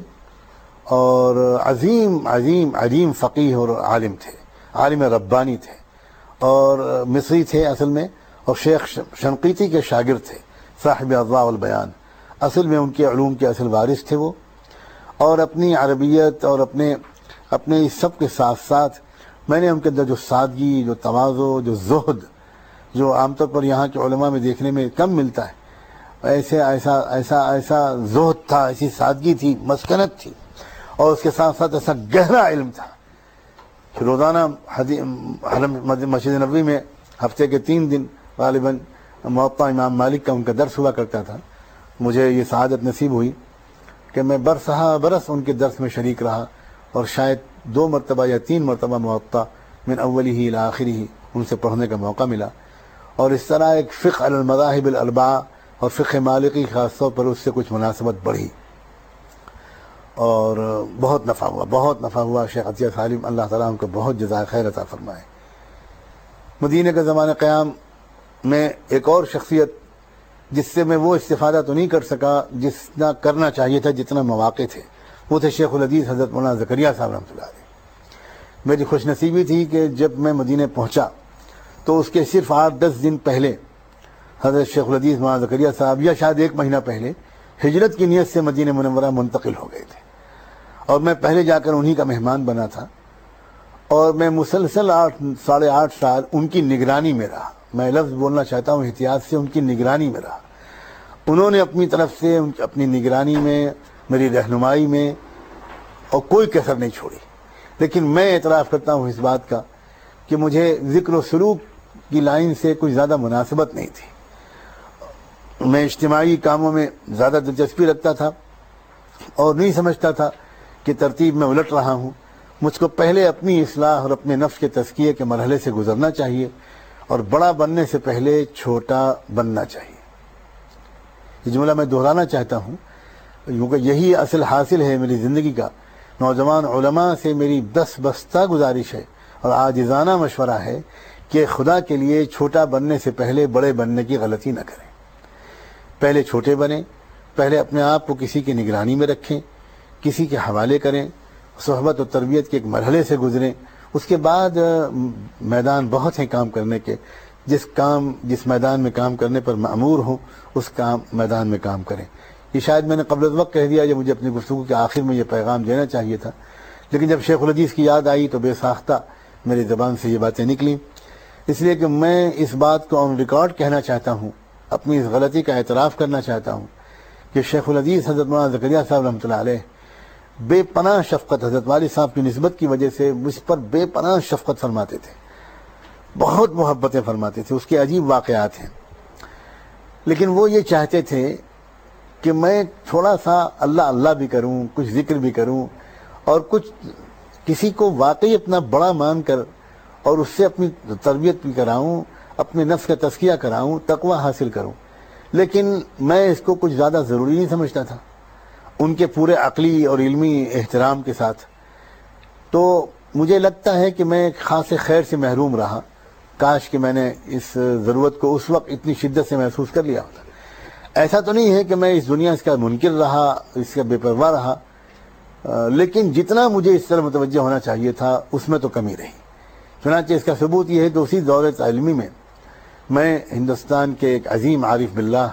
[SPEAKER 1] اور عظیم عظیم عظیم فقیہ اور عالم تھے, عالم ربانی تھے اور مصری تھے اصل میں, اور شیخ شنقیطی کے شاگرد تھے, صاحب اضواء البیان. اصل میں ان کے علوم کے اصل وارث تھے وہ, اور اپنی عربیت اور اپنے اس سب کے ساتھ ساتھ میں نے ان کے اندر جو سادگی, جو تواضع, جو زہد, جو عام طور پر یہاں کے علماء میں دیکھنے میں کم ملتا ہے, ایسا زہد تھا, ایسی سادگی تھی, مسکنت تھی, اور اس کے ساتھ ساتھ ایسا گہرا علم تھا. روزانہ مسجد نبوی میں ہفتے کے 3 دن غالباً موطا امام مالک کا ان کا درس ہوا کرتا تھا. مجھے یہ سعادت نصیب ہوئی کہ میں برس ان کے درس میں شریک رہا اور شاید 2 مرتبہ یا 3 مرتبہ موطا من اولی ہی الی آخری ہی ان سے پڑھنے کا موقع ملا. اور اس طرح ایک فقہ علی المذاہب الاربعہ اور فقہ مالکی خاص طور پر اس سے کچھ مناسبت بڑھی اور بہت نفع ہوا. شیخ عطیہ سالم اللہ تعالیٰ ان کو بہت جزائے خیر عطا فرمائے. مدینہ کا زمانہ قیام میں ایک اور شخصیت جس سے میں وہ استفادہ تو نہیں کر سکا جتنا کرنا چاہیے تھا, جتنا مواقع تھے, وہ تھے شیخ الحدیث حضرت مولانا زکریہ صاحب رحمۃ اللہ علیہ. میری خوش نصیبی تھی کہ جب میں مدینہ پہنچا تو اس کے صرف 8-10 دن پہلے حضرت شیخ الحدیث مولانا زکریہ صاحب, یا شاید 1 مہینہ پہلے, ہجرت کی نیت سے مدینہ منورہ منتقل ہو گئے تھے اور میں پہلے جا کر انہی کا مہمان بنا تھا. اور میں مسلسل 8-8.5 سال ان کی نگرانی میں رہا. میں لفظ بولنا چاہتا ہوں احتیاط سے, ان کی نگرانی میں رہا. انہوں نے اپنی طرف سے اپنی نگرانی میں, میری رہنمائی میں اور کوئی کسر نہیں چھوڑی. لیکن میں اعتراف کرتا ہوں اس بات کا کہ مجھے ذکر و سلوک کی لائن سے کوئی زیادہ مناسبت نہیں تھی. میں اجتماعی کاموں میں زیادہ دلچسپی رکھتا تھا اور نہیں سمجھتا تھا کہ ترتیب میں الٹ رہا ہوں. مجھ کو پہلے اپنی اصلاح اور اپنے نفس کے تزکیے کے مرحلے سے گزرنا چاہیے اور بڑا بننے سے پہلے چھوٹا بننا چاہیے. یہ جملہ میں دہرانا چاہتا ہوں کیونکہ یہی اصل حاصل ہے میری زندگی کا. نوجوان علماء سے میری بستہ گزارش ہے اور عاجزانہ مشورہ ہے کہ خدا کے لیے چھوٹا بننے سے پہلے بڑے بننے کی غلطی نہ کریں. پہلے چھوٹے بنیں, پہلے اپنے آپ کو کسی کی نگرانی میں رکھیں, کسی کے حوالے کریں, صحبت و تربیت کے ایک مرحلے سے گزریں. اس کے بعد میدان بہت ہیں کام کرنے کے. جس میدان میں کام کرنے پر مأمور ہوں اس میدان میں کام کریں. یہ شاید میں نے قبل از وقت کہہ دیا, یہ مجھے اپنی گفتگو کے آخر میں یہ پیغام دینا چاہیے تھا, لیکن جب شیخ الحدیث کی یاد آئی تو بے ساختہ میری زبان سے یہ باتیں نکلیں. اس لیے کہ میں اس بات کو آن ریکارڈ کہنا چاہتا ہوں, اپنی اس غلطی کا اعتراف کرنا چاہتا ہوں کہ شیخ الحدیث حضرت مولانا زکریہ صاحب رحمۃ اللہ علیہ بے پناہ شفقت, حضرت والد صاحب کی نسبت کی وجہ سے مجھ پر بے پناہ شفقت فرماتے تھے, بہت محبتیں فرماتے تھے. اس کے عجیب واقعات ہیں. لیکن وہ یہ چاہتے تھے کہ میں تھوڑا سا اللہ بھی کروں, کچھ ذکر بھی کروں اور کچھ کسی کو واقعی اپنا بڑا مان کر اور اس سے اپنی تربیت بھی کراؤں, اپنے نفس کا تزکیہ کراؤں, تقوی حاصل کروں. لیکن میں اس کو کچھ زیادہ ضروری نہیں سمجھتا تھا ان کے پورے عقلی اور علمی احترام کے ساتھ. تو مجھے لگتا ہے کہ میں ایک خاص خیر سے محروم رہا. کاش کہ میں نے اس ضرورت کو اس وقت اتنی شدت سے محسوس کر لیا ہوتا. ایسا تو نہیں ہے کہ میں اس دنیا اس کا منکر رہا, اس کا بے پرواہ رہا, لیکن جتنا مجھے اس طرح متوجہ ہونا چاہیے تھا اس میں تو کمی رہی. چنانچہ اس کا ثبوت یہ ہے کہ اسی دور علمی میں ہندوستان کے ایک عظیم عارف باللہ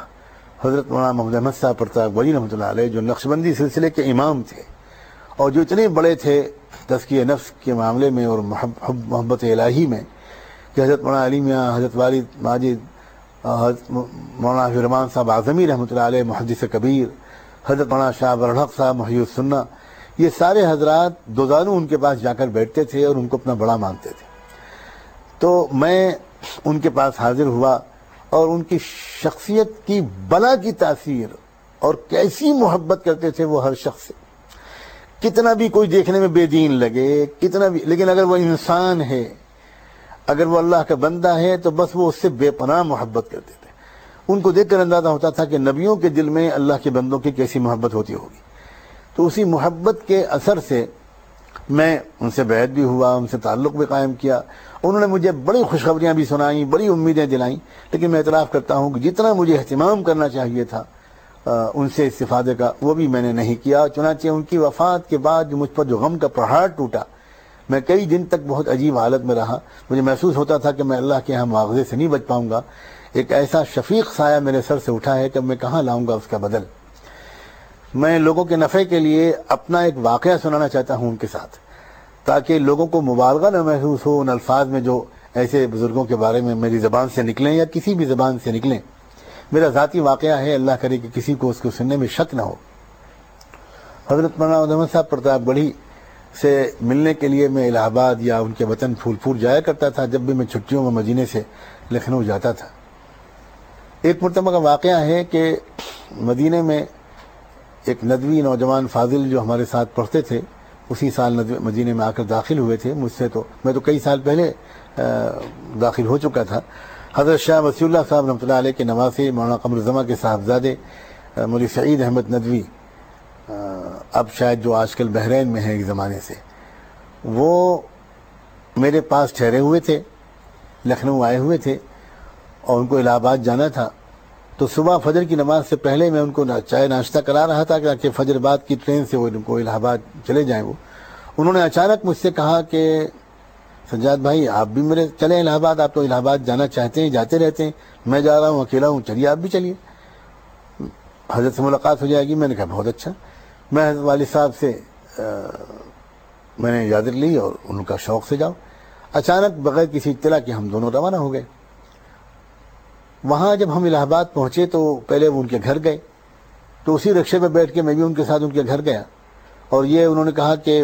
[SPEAKER 1] حضرت مولانا محمد احمد صاحب پرتاپ ولی رحمۃ اللہ علیہ، جو نقشبندی سلسلے کے امام تھے اور جو اتنے بڑے تھے تزکیہ نفس کے معاملے میں اور محبت الہی میں، کہ حضرت مولانا علی میاں، حضرت والد ماجد، حضرت مولانا حفیظ الرحمان صاحب اعظمی رحمۃ اللہ علیہ محدث کبیر، حضرت مولانا شاہ برالحق صاحب محی السنہ، یہ سارے حضرات دوزانوں ان کے پاس جا کر بیٹھتے تھے اور ان کو اپنا بڑا مانتے تھے۔ تو میں ان کے پاس حاضر ہوا اور ان کی شخصیت کی بلا کی تاثیر اور کیسی محبت کرتے تھے وہ ہر شخص سے، کتنا بھی کوئی دیکھنے میں بے دین لگے، کتنا بھی، لیکن اگر وہ انسان ہے، اگر وہ اللہ کا بندہ ہے تو بس وہ اس سے بے پناہ محبت کرتے تھے۔ ان کو دیکھ کر اندازہ ہوتا تھا کہ نبیوں کے دل میں اللہ کے بندوں کی کیسی محبت ہوتی ہوگی۔ تو اسی محبت کے اثر سے میں ان سے بیعت بھی ہوا، ان سے تعلق بھی قائم کیا۔ انہوں نے مجھے بڑی خوشخبریاں بھی سنائیں، بڑی امیدیں دلائیں، لیکن میں اعتراف کرتا ہوں کہ جتنا مجھے اہتمام کرنا چاہیے تھا ان سے استفادے کا، وہ بھی میں نے نہیں کیا۔ چنانچہ ان کی وفات کے بعد جو مجھ پر جو غم کا پہاڑ ٹوٹا، میں کئی دن تک بہت عجیب حالت میں رہا۔ مجھے محسوس ہوتا تھا کہ میں اللہ کے ہاں مواخذے سے نہیں بچ پاؤں گا۔ ایک ایسا شفیق سایہ میرے سر سے اٹھا ہے کہ میں کہاں لاؤں گا اس کا بدل۔ میں لوگوں کے نفع کے لیے اپنا ایک واقعہ سنانا چاہتا ہوں ان کے ساتھ، تاکہ لوگوں کو مبالغہ نہ محسوس ہو ان الفاظ میں جو ایسے بزرگوں کے بارے میں میری زبان سے نکلیں یا کسی بھی زبان سے نکلیں۔ میرا ذاتی واقعہ ہے، اللہ کرے کہ کسی کو اس کو سننے میں شک نہ ہو۔ حضرت مولانا احمد صاحب پرتاپ گڑھی سے ملنے کے لیے میں الہ آباد یا ان کے وطن پھول پور جایا کرتا تھا جب بھی میں چھٹیوں میں مدینے سے لکھنؤ جاتا تھا۔ ایک مرتبہ کا واقعہ ہے کہ مدینے میں ایک ندوی نوجوان فاضل جو ہمارے ساتھ پڑھتے تھے، اسی سال مدینے میں آ کر داخل ہوئے تھے مجھ سے، تو میں تو کئی سال پہلے داخل ہو چکا تھا۔ حضرت شاہ وسیع اللہ صاحب رحمۃ اللہ علیہ کے نواسے مولانا قمر الزماں کے صاحبزادے مولوی سعید احمد ندوی، اب شاید جو آج کل بحرین میں ہے ایک زمانے سے، وہ میرے پاس ٹھہرے ہوئے تھے، لکھنؤ آئے ہوئے تھے اور ان کو الہ آباد جانا تھا۔ تو صبح فجر کی نماز سے پہلے میں ان کو چائے ناشتہ کرا رہا تھا کہ فجر بعد کی ٹرین سے وہ ان کو الہ آباد چلے جائیں۔ وہ انہوں نے اچانک مجھ سے کہا کہ سجاد بھائی آپ بھی میرے چلیں الہ آباد، آپ تو الہ آباد جانا چاہتے ہیں، جاتے رہتے ہیں، میں جا رہا ہوں اکیلا ہوں، چلیے آپ بھی چلیے، حضرت سے ملاقات ہو جائے گی۔ میں نے کہا بہت اچھا۔ میں حضرت والد صاحب سے میں نے اجازت لی اور ان کا شوق سے جاؤ۔ اچانک بغیر کسی اطلاع کے ہم دونوں روانہ ہو گئے۔ وہاں جب ہم الہ آباد پہنچے تو پہلے وہ ان کے گھر گئے، تو اسی رکشے پہ بیٹھ کے میں بھی ان کے ساتھ ان کے گھر گیا، اور یہ انہوں نے کہا کہ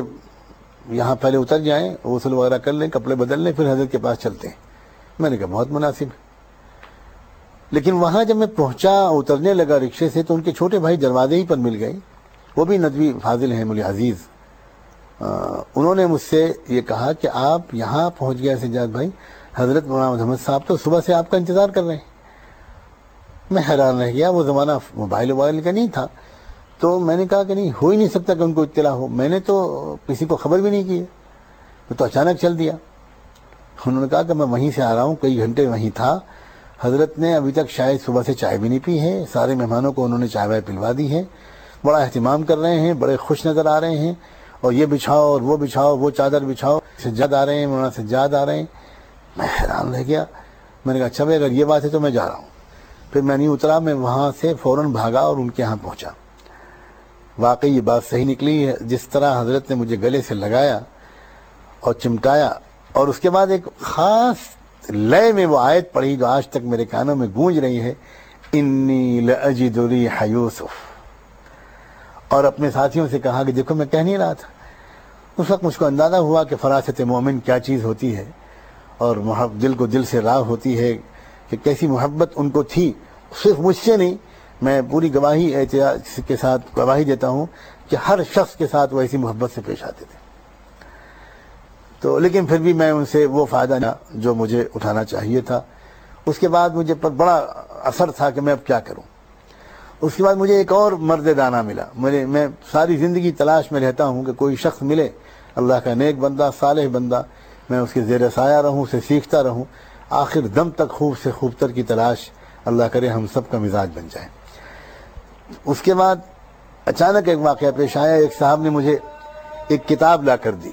[SPEAKER 1] یہاں پہلے اتر جائیں، غسل وغیرہ کر لیں، کپڑے بدل لیں، پھر حضرت کے پاس چلتے ہیں۔ میں نے کہا بہت مناسب ہے۔ لیکن وہاں جب میں پہنچا، اترنے لگا رکشے سے، تو ان کے چھوٹے بھائی دروازے ہی پر مل گئے، وہ بھی ندوی فاضل ہیں مولوی عزیز۔ انہوں نے مجھ سے یہ کہا کہ آپ یہاں پہنچ گئے سجاد بھائی، حضرت مولانا محمد صاحب تو صبح سے آپ کا انتظار کر رہے ہیں۔ میں حیران رہ گیا، وہ زمانہ موبائل کا نہیں تھا، تو میں نے کہا کہ نہیں، ہو ہی نہیں سکتا کہ ان کو اطلاع ہو، میں نے تو کسی کو خبر بھی نہیں کی ہے، تو اچانک چل دیا۔ انہوں نے کہا کہ میں وہیں سے آ رہا ہوں، کئی گھنٹے وہیں تھا، حضرت نے ابھی تک شاید صبح سے چائے بھی نہیں پی ہے، سارے مہمانوں کو انہوں نے چائے وائے پلوا دی ہے، بڑا اہتمام کر رہے ہیں، بڑے خوش نظر آ رہے ہیں، اور یہ بچھاؤ اور وہ بچھاؤ، وہ چادر بچھاؤ، سجاد آ رہے ہیں، مولانا سجاد آ رہے ہیں۔ میں حیران رہ گیا، میں نے کہا اچھا بھائی اگر یہ بات ہے تو میں جا رہا ہوں۔ پھر میں نہیں اترا، میں وہاں سے فوراً بھاگا اور ان کے ہاں پہنچا۔ واقعی یہ بات صحیح نکلی ہے، جس طرح حضرت نے مجھے گلے سے لگایا اور چمٹایا، اور اس کے بعد ایک خاص لئے میں وہ آیت پڑھی جو آج تک میرے کانوں میں گونج رہی ہے، انی لاجد ریح یوسف، اور اپنے ساتھیوں سے کہا کہ دیکھو میں کہہ نہیں رہا تھا۔ اس وقت مجھ کو اندازہ ہوا کہ فراست مومن کیا چیز ہوتی ہے، اور دل کو دل سے راہ ہوتی ہے کہ کیسی محبت ان کو تھی، صرف مجھ سے نہیں، میں پوری گواہی احتیاط کے ساتھ گواہی دیتا ہوں کہ ہر شخص کے ساتھ وہ ایسی محبت سے پیش آتے تھے۔ تو لیکن پھر بھی میں ان سے وہ فائدہ نہ جو مجھے اٹھانا چاہیے تھا۔ اس کے بعد مجھے پر بڑا اثر تھا کہ میں اب کیا کروں۔ اس کے بعد مجھے ایک اور مرد دانا ملا۔ میں ساری زندگی تلاش میں رہتا ہوں کہ کوئی شخص ملے، اللہ کا نیک بندہ، صالح بندہ، میں اس کے زیر سایہ رہوں، اسے سیکھتا رہوں، آخر دم تک خوب سے خوب تر کی تلاش، اللہ کرے ہم سب کا مزاج بن جائے۔ اس کے بعد اچانک ایک واقعہ پیش آیا، ایک صاحب نے مجھے ایک کتاب لا کر دی،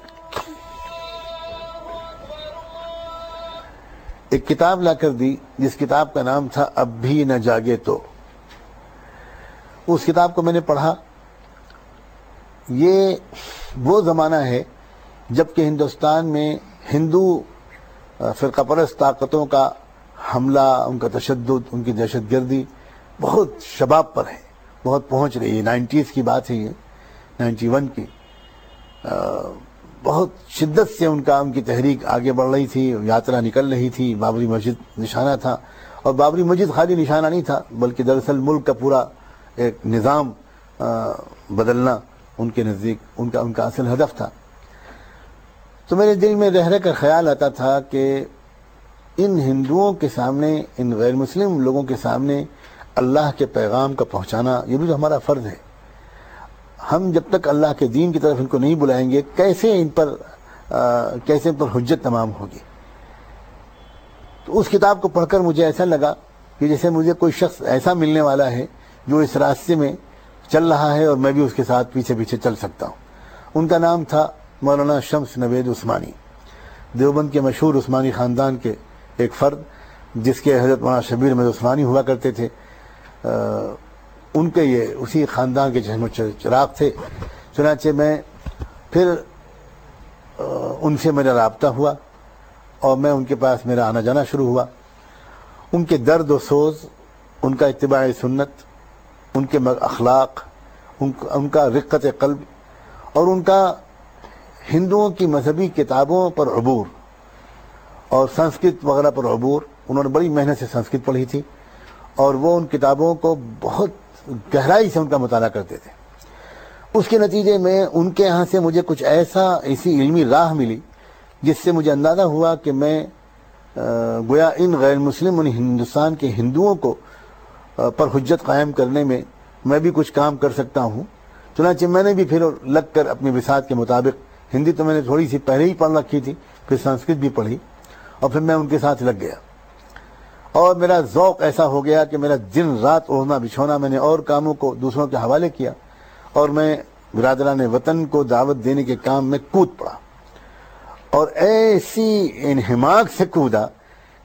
[SPEAKER 1] ایک کتاب لا کر دی جس کتاب کا نام تھا اب بھی نہ جاگے تو، اس کتاب کو میں نے پڑھا. یہ وہ زمانہ ہے جب کہ ہندوستان میں ہندو فرقہ پرست طاقتوں کا حملہ، ان کا تشدد، ان کی دہشت گردی بہت شباب پر ہے، بہت پہنچ رہی ہے. 90s کی بات ہے یہ، 91 کی. بہت شدت سے ان کی تحریک آگے بڑھ رہی تھی، یاترا نکل رہی تھی. بابری مسجد نشانہ تھا، اور بابری مسجد خالی نشانہ نہیں تھا بلکہ دراصل ملک کا پورا ایک نظام بدلنا ان کے نزدیک ان کا اصل ہدف تھا. تو میرے دل میں رہ کر خیال آتا تھا کہ ان ہندوؤں کے سامنے، ان غیر مسلم لوگوں کے سامنے اللہ کے پیغام کا پہنچانا یہ بھی تو ہمارا فرض ہے. ہم جب تک اللہ کے دین کی طرف ان کو نہیں بلائیں گے کیسے ان پر حجت تمام ہوگی. تو اس کتاب کو پڑھ کر مجھے ایسا لگا کہ جیسے مجھے کوئی شخص ایسا ملنے والا ہے جو اس راستے میں چل رہا ہے اور میں بھی اس کے ساتھ پیچھے پیچھے چل سکتا ہوں. ان کا نام تھا مولانا شمس نوید عثمانی، دیوبند کے مشہور عثمانی خاندان کے ایک فرد، جس کے حضرت مولانا شبیر احمد عثمانی ہوا کرتے تھے. ان کے یہ اسی خاندان کے چشم و چراغ تھے. چنانچہ میں پھر ان سے میرا رابطہ ہوا اور میں ان کے پاس میرا آنا جانا شروع ہوا. ان کے درد و سوز، ان کا اتباع سنت، ان کے اخلاق، ان کا رقت قلب، اور ان کا ہندوؤں کی مذہبی کتابوں پر عبور اور سنسکرت وغیرہ پر عبور. انہوں نے بڑی محنت سے سنسکرت پڑھی تھی اور وہ ان کتابوں کو بہت گہرائی سے ان کا مطالعہ کرتے تھے. اس کے نتیجے میں ان کے ہاں سے مجھے کچھ ایسی علمی راہ ملی جس سے مجھے اندازہ ہوا کہ میں گویا ان غیر مسلم ہندوستان کے ہندوؤں کو پر حجت قائم کرنے میں بھی کچھ کام کر سکتا ہوں. چنانچہ میں نے بھی پھر لگ کر اپنی وسعت کے مطابق، ہندی تو میں نے تھوڑی سی پہلے ہی پڑھ رکھی تھی، پھر سنسکرت بھی پڑھی اور پھر میں ان کے ساتھ لگ گیا. اور میرا ذوق ایسا ہو گیا کہ میرا دن رات اوڑھنا بچھونا میں نے اور کاموں کو دوسروں کے حوالے کیا اور میں برادران وطن کو دعوت دینے کے کام میں کود پڑا. اور ایسی انہماک سے کودا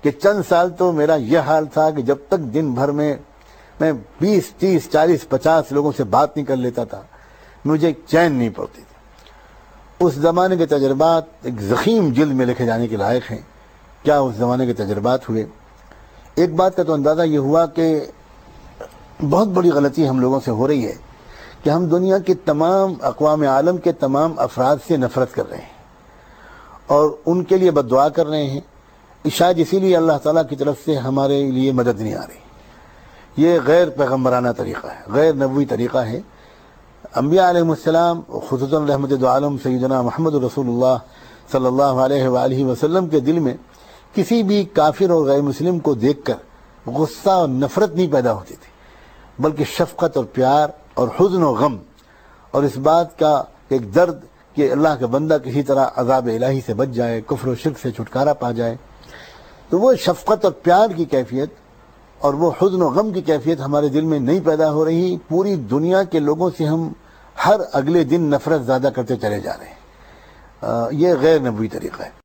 [SPEAKER 1] کہ چند سال تو میرا یہ حال تھا کہ جب تک دن بھر میں 20 30 40 50 لوگوں سے بات نہیں کر لیتا تھا مجھے چین نہیں پڑتی تھی. اس زمانے کے تجربات ایک ضخیم جلد میں لکھے جانے کے لائق ہیں. کیا اس زمانے کے تجربات ہوئے. ایک بات کا تو اندازہ یہ ہوا کہ بہت بڑی غلطی ہم لوگوں سے ہو رہی ہے کہ ہم دنیا کے تمام اقوام عالم کے تمام افراد سے نفرت کر رہے ہیں اور ان کے لیے بد دعا کر رہے ہیں. شاید اسی لیے اللہ تعالیٰ کی طرف سے ہمارے لیے مدد نہیں آ رہی. یہ غیر پیغمبرانہ طریقہ ہے، غیر نبوی طریقہ ہے. انبیاء علیہ السلام، خصوصاً رحمت دو عالم سیدنا محمد رسول اللہ صلی اللہ علیہ وآلہ وسلم کے دل میں کسی بھی کافر اور غیر مسلم کو دیکھ کر غصہ اور نفرت نہیں پیدا ہوتی تھی، بلکہ شفقت اور پیار اور حزن و غم اور اس بات کا ایک درد کہ اللہ کا بندہ کسی طرح عذاب الہی سے بچ جائے، کفر و شرک سے چھٹکارا پا جائے. تو وہ شفقت اور پیار کی کیفیت اور وہ حزن و غم کی کیفیت ہمارے دل میں نہیں پیدا ہو رہی. پوری دنیا کے لوگوں سے ہم ہر اگلے دن نفرت زیادہ کرتے چلے جا رہے ہیں. یہ غیر نبوی طریقہ ہے.